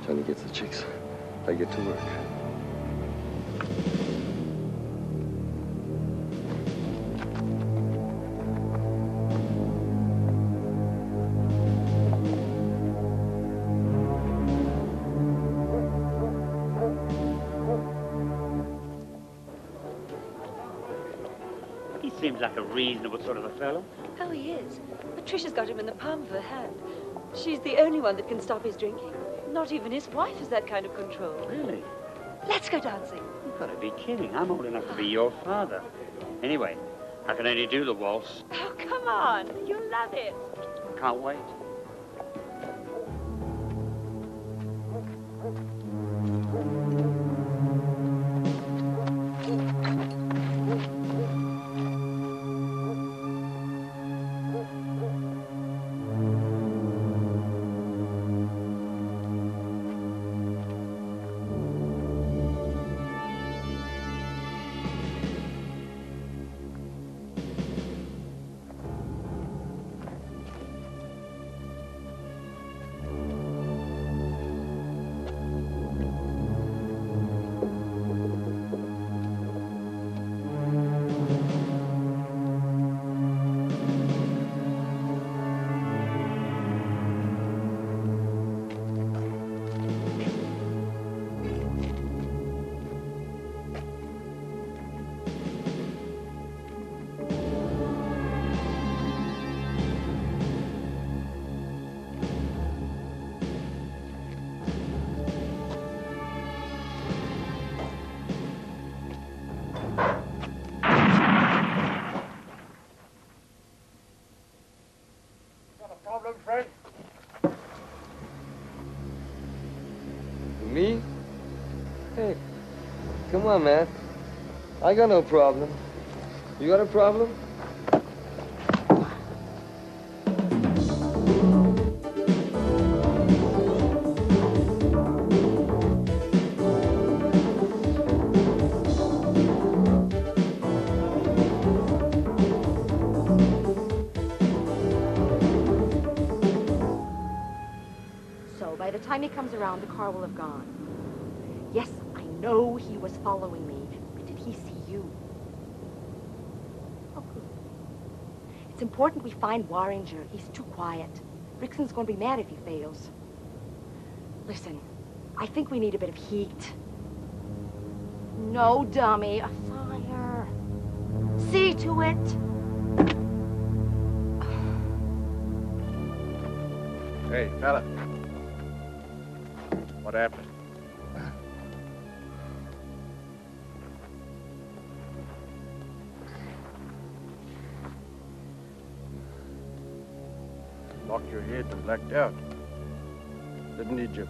Johnny gets the chicks. I get to work. He seems like a reasonable sort of a fellow. Oh, he is. Patricia's got him in the palm of her hand. She's the only one that can stop his drinking. Not even his wife has that kind of control. Really? Let's go dancing. You've got to be kidding. I'm old enough to be your father. Anyway, I can only do the waltz. Oh, come on. You'll love it. Can't wait. Fred? Me? Hey, come on, man. I got no problem. You got a problem? By the time he comes around, the car will have gone. Yes, I know he was following me, but did he see you? Oh, good. It's important we find Warringer. He's too quiet. Rickson's going to be mad if he fails. Listen, I think we need a bit of heat. No, dummy, a fire. See to it. Hey, fella. What happened? Knocked your head and blacked out. Didn't need you.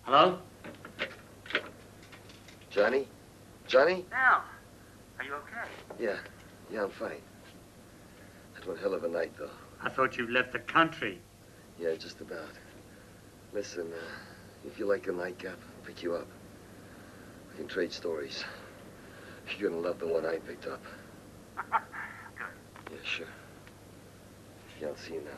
Hello? Johnny? Johnny? Now, are you okay? Yeah, I'm fine. Had one hell of a night, though. I thought you left the country. Yeah, just about. Listen, if you like a nightcap, I'll pick you up. We can trade stories. You're gonna love the one I picked up. Yeah, sure. Yeah, I'll see you now.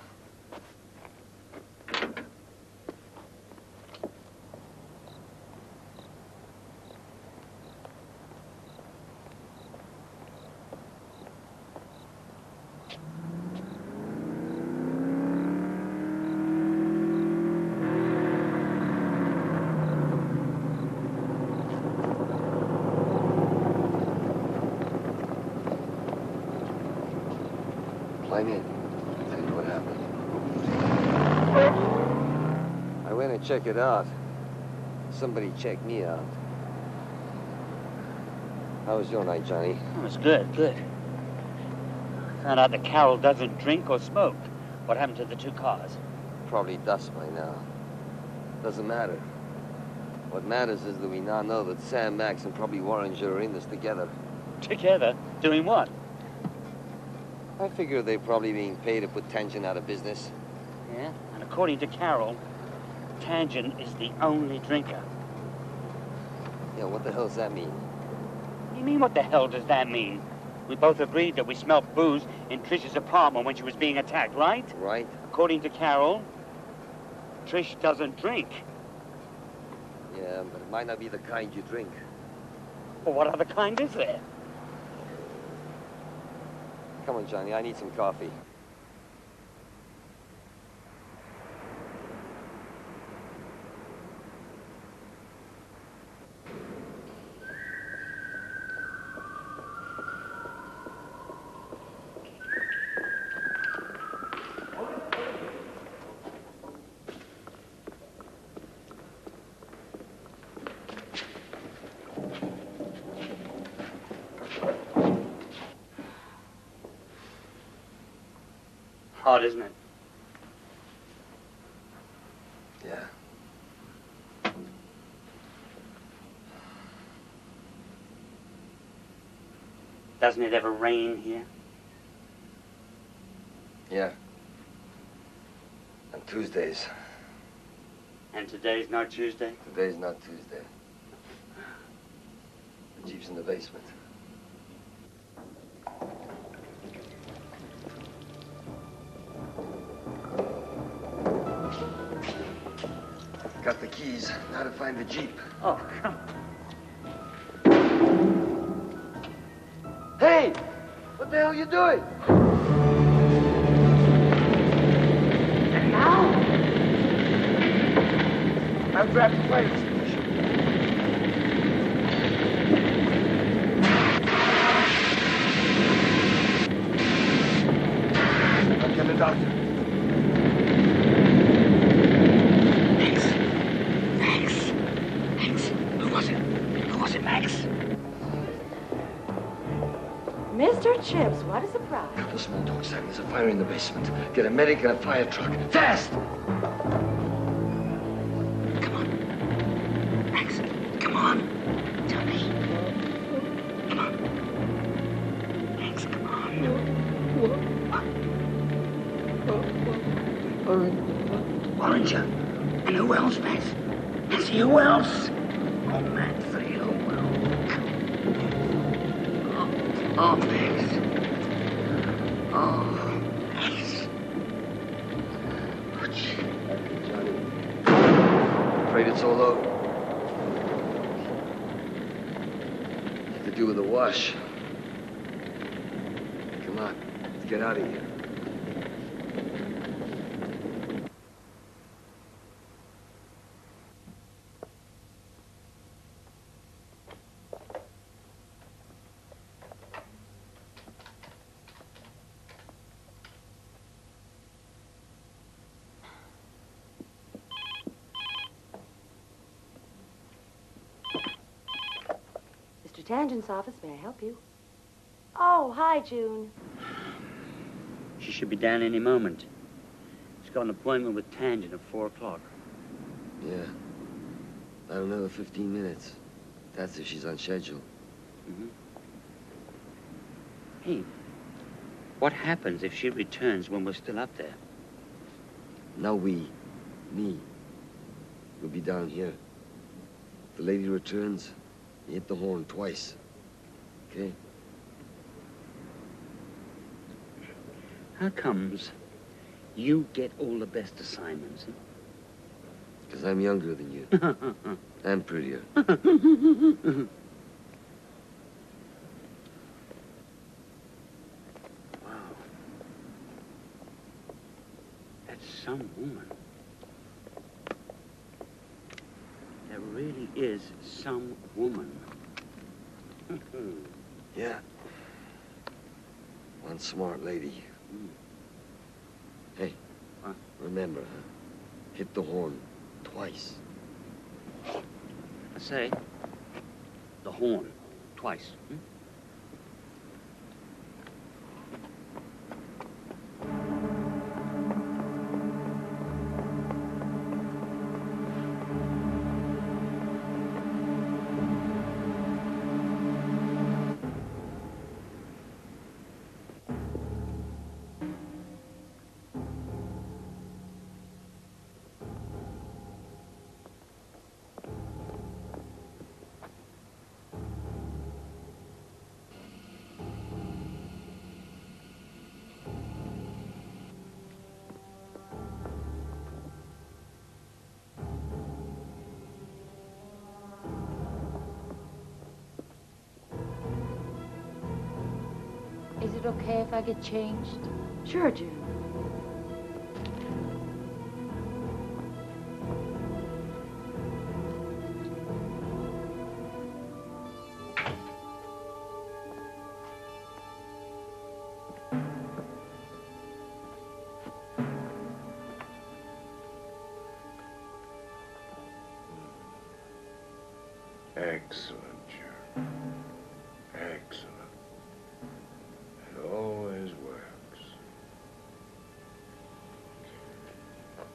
Climb in. I'll tell you what happened. I went and checked it out. Somebody checked me out. How was your night, Johnny? It was good, good. Found out that Carol doesn't drink or smoke. What happened to the two cars? Probably dust by now. Doesn't matter. What matters is that we now know that Sam, Max, and probably Warringer are in this together. Together? Doing what? I figure they're probably being paid to put Tangent out of business. Yeah, and according to Carol, Tangent is the only drinker. Yeah, what the hell does that mean? You mean, what the hell does that mean? We both agreed that we smelled booze in Trish's apartment when she was being attacked, right? Right. According to Carol, Trish doesn't drink. Yeah, but it might not be the kind you drink. Well, what other kind is there? Come on, Johnny, I need some coffee. Hard, isn't it? Yeah. Doesn't it ever rain here? Yeah. On Tuesdays. And today's not Tuesday? Today's not Tuesday. The Jeep's in the basement. Got the keys. Now to find the Jeep. Oh, come on. Hey! What the hell are you doing? And now? I'll grab the fire extinguisher. I'll get the doctor. Mr. Chips, what a surprise. Couple of small talk, Sam. There's a fire in the basement. Get a medic and a fire truck. Fast! Come on. Max, come on. Tell me. Come on. Max. Warringer. And who else, Max? Nancy, who else? Oh, Nancy, who else? Oh, Max. Oh, Max. Afraid it's all over. To do with the wash. Come on, let's get out of here. Mr. Tangent's office, may I help you? Oh, hi, June. She should be down any moment. She's got an appointment with Tangent at 4 o'clock. Yeah. About another 15 minutes. That's if she's on schedule. Mm-hmm. Hey, what happens if she returns when we're still up there? Now me, will be down here. If the lady returns, you hit the horn twice. Okay? How comes you get all the best assignments? Because I'm younger than you. And prettier. Wow. That's some woman. That really is some woman. Yeah. One smart lady. Hey, remember, huh? Hit the horn twice. I say, the horn, twice. Is it okay if I get changed? Sure, June. Excellent, June. Excellent. It always works.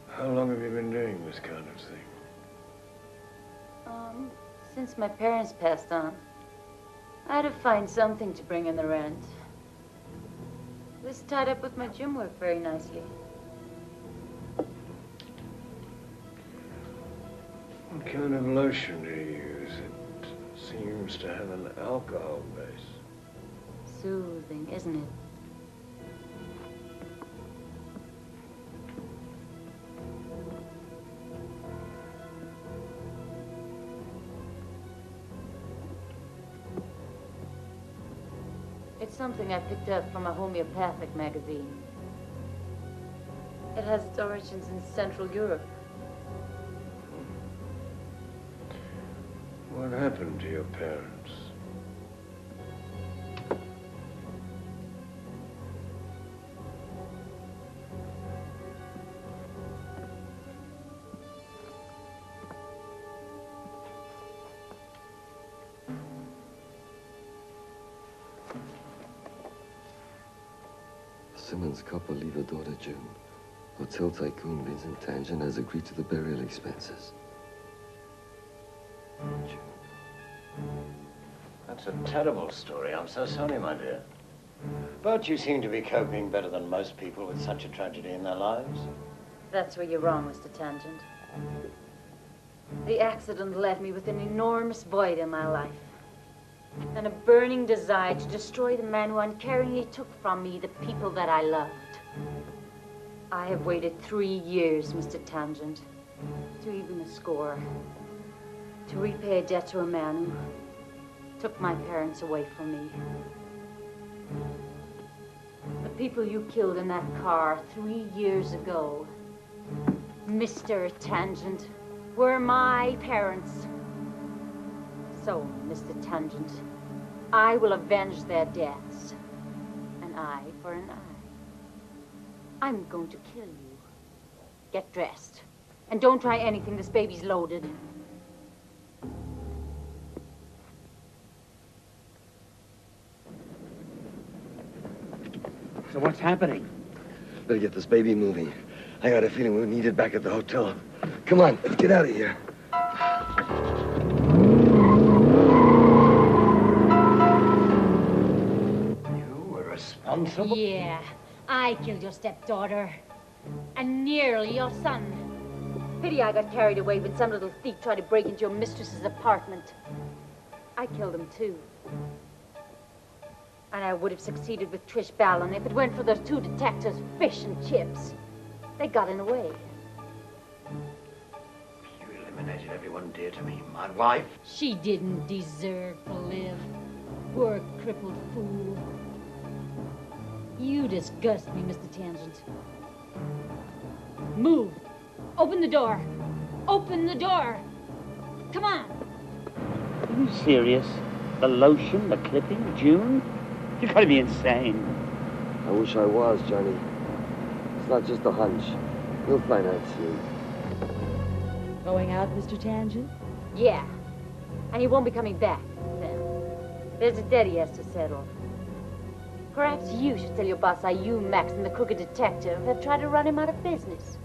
How long have you been doing this kind of thing? Since my parents passed on, I had to find something to bring in the rent. This tied up with my gym work very nicely. What kind of lotion do you use? It seems to have an alcohol base. Soothing, isn't it? It's something I picked up from a homeopathic magazine. It has its origins in Central Europe. What happened to your parents? Simmons couple leave a daughter, June. Hotel tycoon Vincent Tangent has agreed to the burial expenses. That's a terrible story. I'm so sorry, my dear. But you seem to be coping better than most people with such a tragedy in their lives. That's where you're wrong, Mr. Tangent. The accident left me with an enormous void in my life. And a burning desire to destroy the man who uncaringly took from me the people that I loved. I have waited 3 years, Mr. Tangent, to even a score. To repay a debt to a man who took my parents away from me. The people you killed in that car 3 years ago, Mr. Tangent, were my parents. So, Mr. Tangent, I will avenge their deaths. An eye for an eye. I'm going to kill you. Get dressed. And don't try anything. This baby's loaded. So what's happening? Better get this baby moving. I got a feeling we'll need it back at the hotel. Come on, let's get out of here. You were responsible? Yeah, I killed your stepdaughter. And nearly your son. Pity I got carried away when some little thief tried to break into your mistress's apartment. I killed him too. And I would have succeeded with Trish Ballon if it weren't for those 2 detectives, Fish and Chips. They got in the way. You eliminated everyone dear to me. My wife. She didn't deserve to live. Poor crippled fool. You disgust me, Mr. Tangent. Move. Open the door. Open the door. Come on. Are you serious? The lotion, the clipping, June? You gotta be insane. I wish I was, Johnny. It's not just a hunch. You'll find out soon. Going out, Mr. Tangent? Yeah. And he won't be coming back, then. There's a debt he has to settle. Perhaps you should tell your boss how you, Max, and the crooked detective have tried to run him out of business.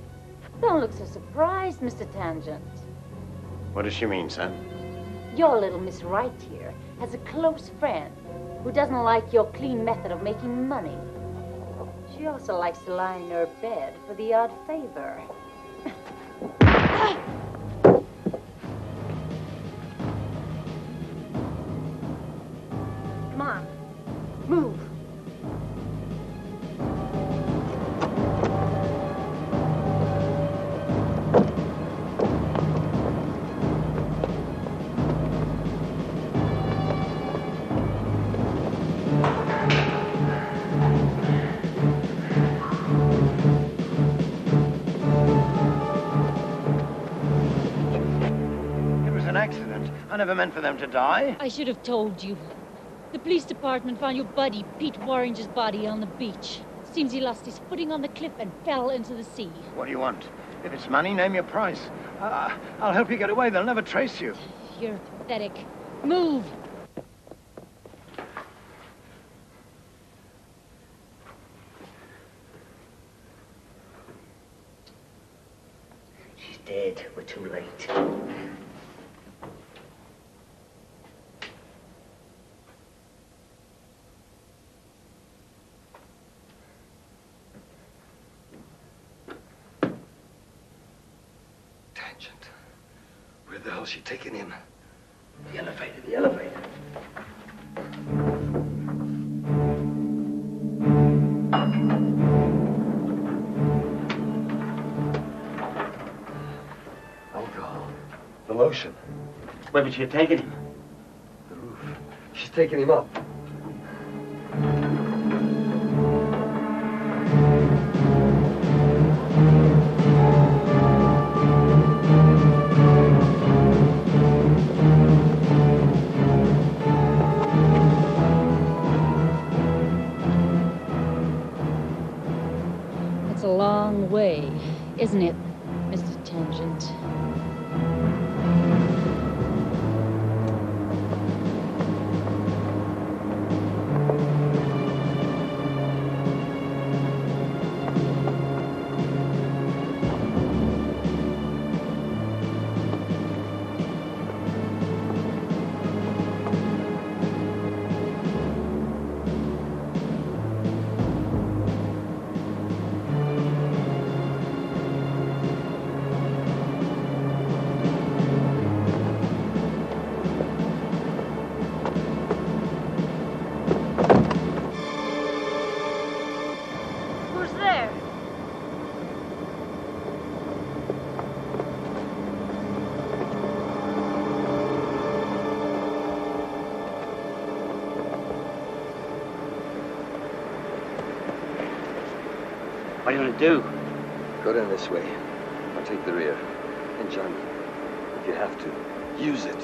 Don't look so surprised, Mr. Tangent. What does she mean, son? Your little Miss Wright here has a close friend who doesn't like your clean method of making money. She also likes to lie in her bed for the odd favor. Come on, move. I never meant for them to die. I should have told you. The police department found your buddy, Pete Warringer's body, on the beach. Seems he lost his footing on the cliff and fell into the sea. What do you want? If it's money, name your price. I'll help you get away. They'll never trace you. You're pathetic. Move! She's dead. We're too late. Where the hell's she taking him? The elevator, the elevator. Alcohol. The lotion. Where was she taking him? The roof. She's taking him up. It's a long way, isn't it, Mr. Tangent? Who's there? What are you going to do? Go down this way. I'll take the rear. And Johnny, if you have to, use it.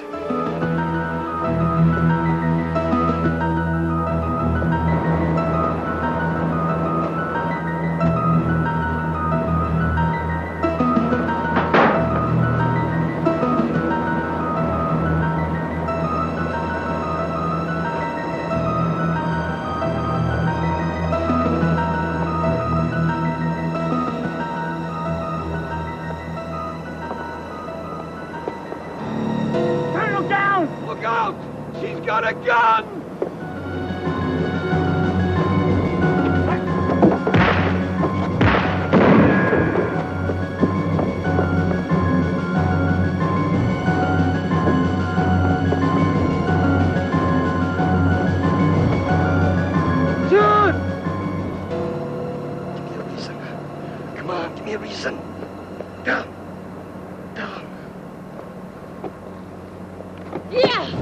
Got a gun! John! Give me a reason. Come on, give me a reason. Down. Down. Yeah!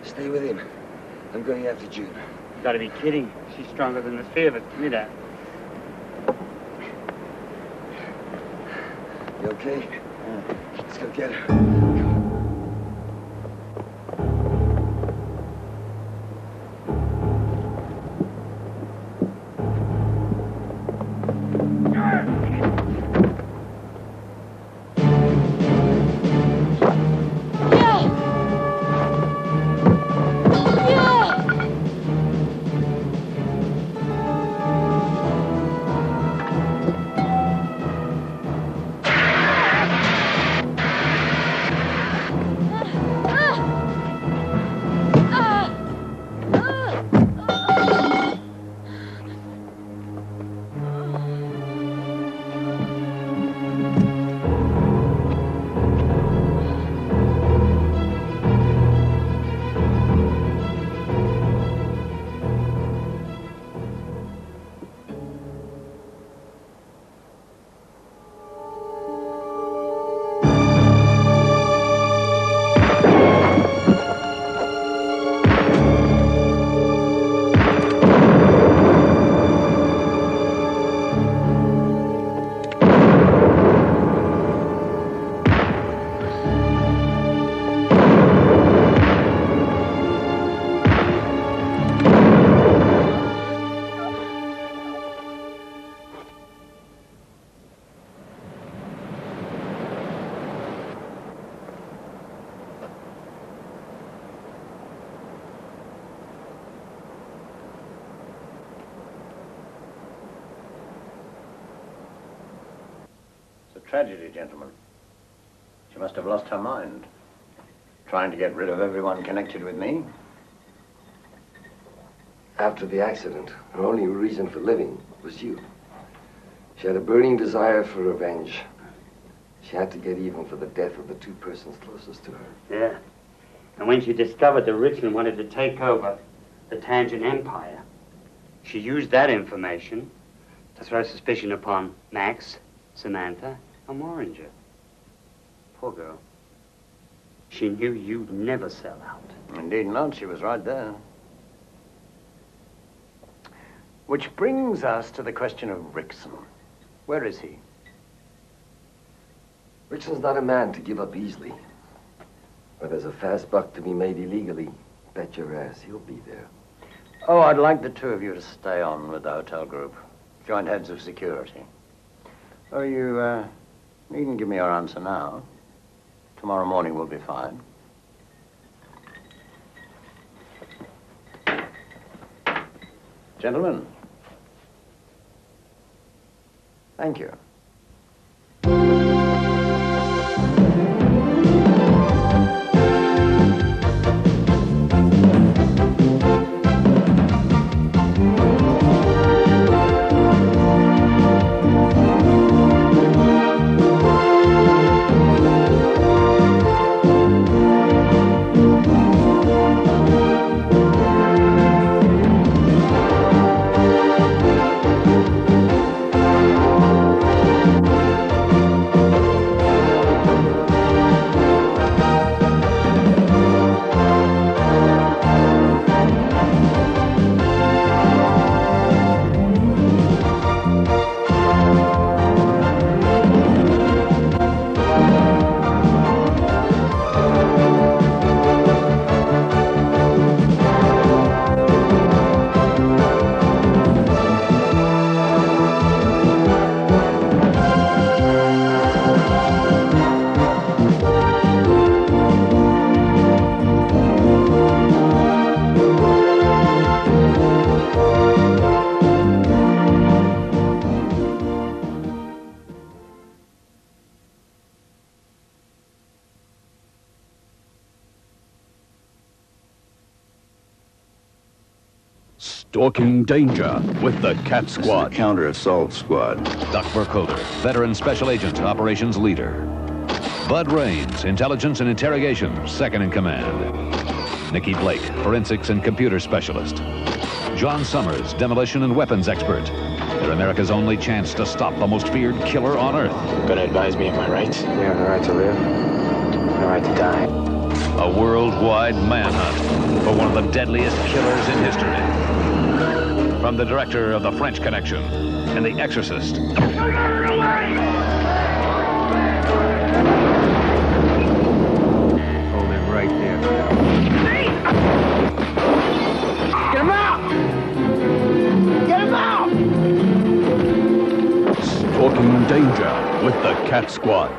Stay with him. I'm going after June. You gotta be kidding. She's stronger than the three of us. Give me that. You okay? Let's go get her. Tragedy, gentlemen. She must have lost her mind, trying to get rid of everyone connected with me. After the accident, her only reason for living was you. She had a burning desire for revenge. She had to get even for the death of the two persons closest to her. Yeah. And when she discovered that Richmond wanted to take over the Tangent Empire, she used that information to throw suspicion upon Max, Samantha, and Warringer. Poor girl. She knew you'd never sell out. Indeed not. She was right there. Which brings us to the question of Rickson. Where is he? Rickson's not a man to give up easily. Where there's a fast buck to be made illegally, bet your ass he'll be there. Oh, I'd like the two of you to stay on with the hotel group. Joint heads of security. Oh, you needn't give me your answer now. Tomorrow morning will be fine. Gentlemen. Thank you. Stalking danger with the Cat Squad. Counter-assault squad. Doc Burkholder, veteran special agent, operations leader. Bud Raines, intelligence and interrogation, second in command. Nikki Blake, forensics and computer specialist. John Summers, demolition and weapons expert. They're America's only chance to stop the most feared killer on Earth. Gonna advise me of my rights? We have the right to live, the right to die. A worldwide manhunt for one of the deadliest killers in history. From the director of The French Connection and The Exorcist. Hold it right there. Get him out! Get him out! Stalking danger with the Cat Squad.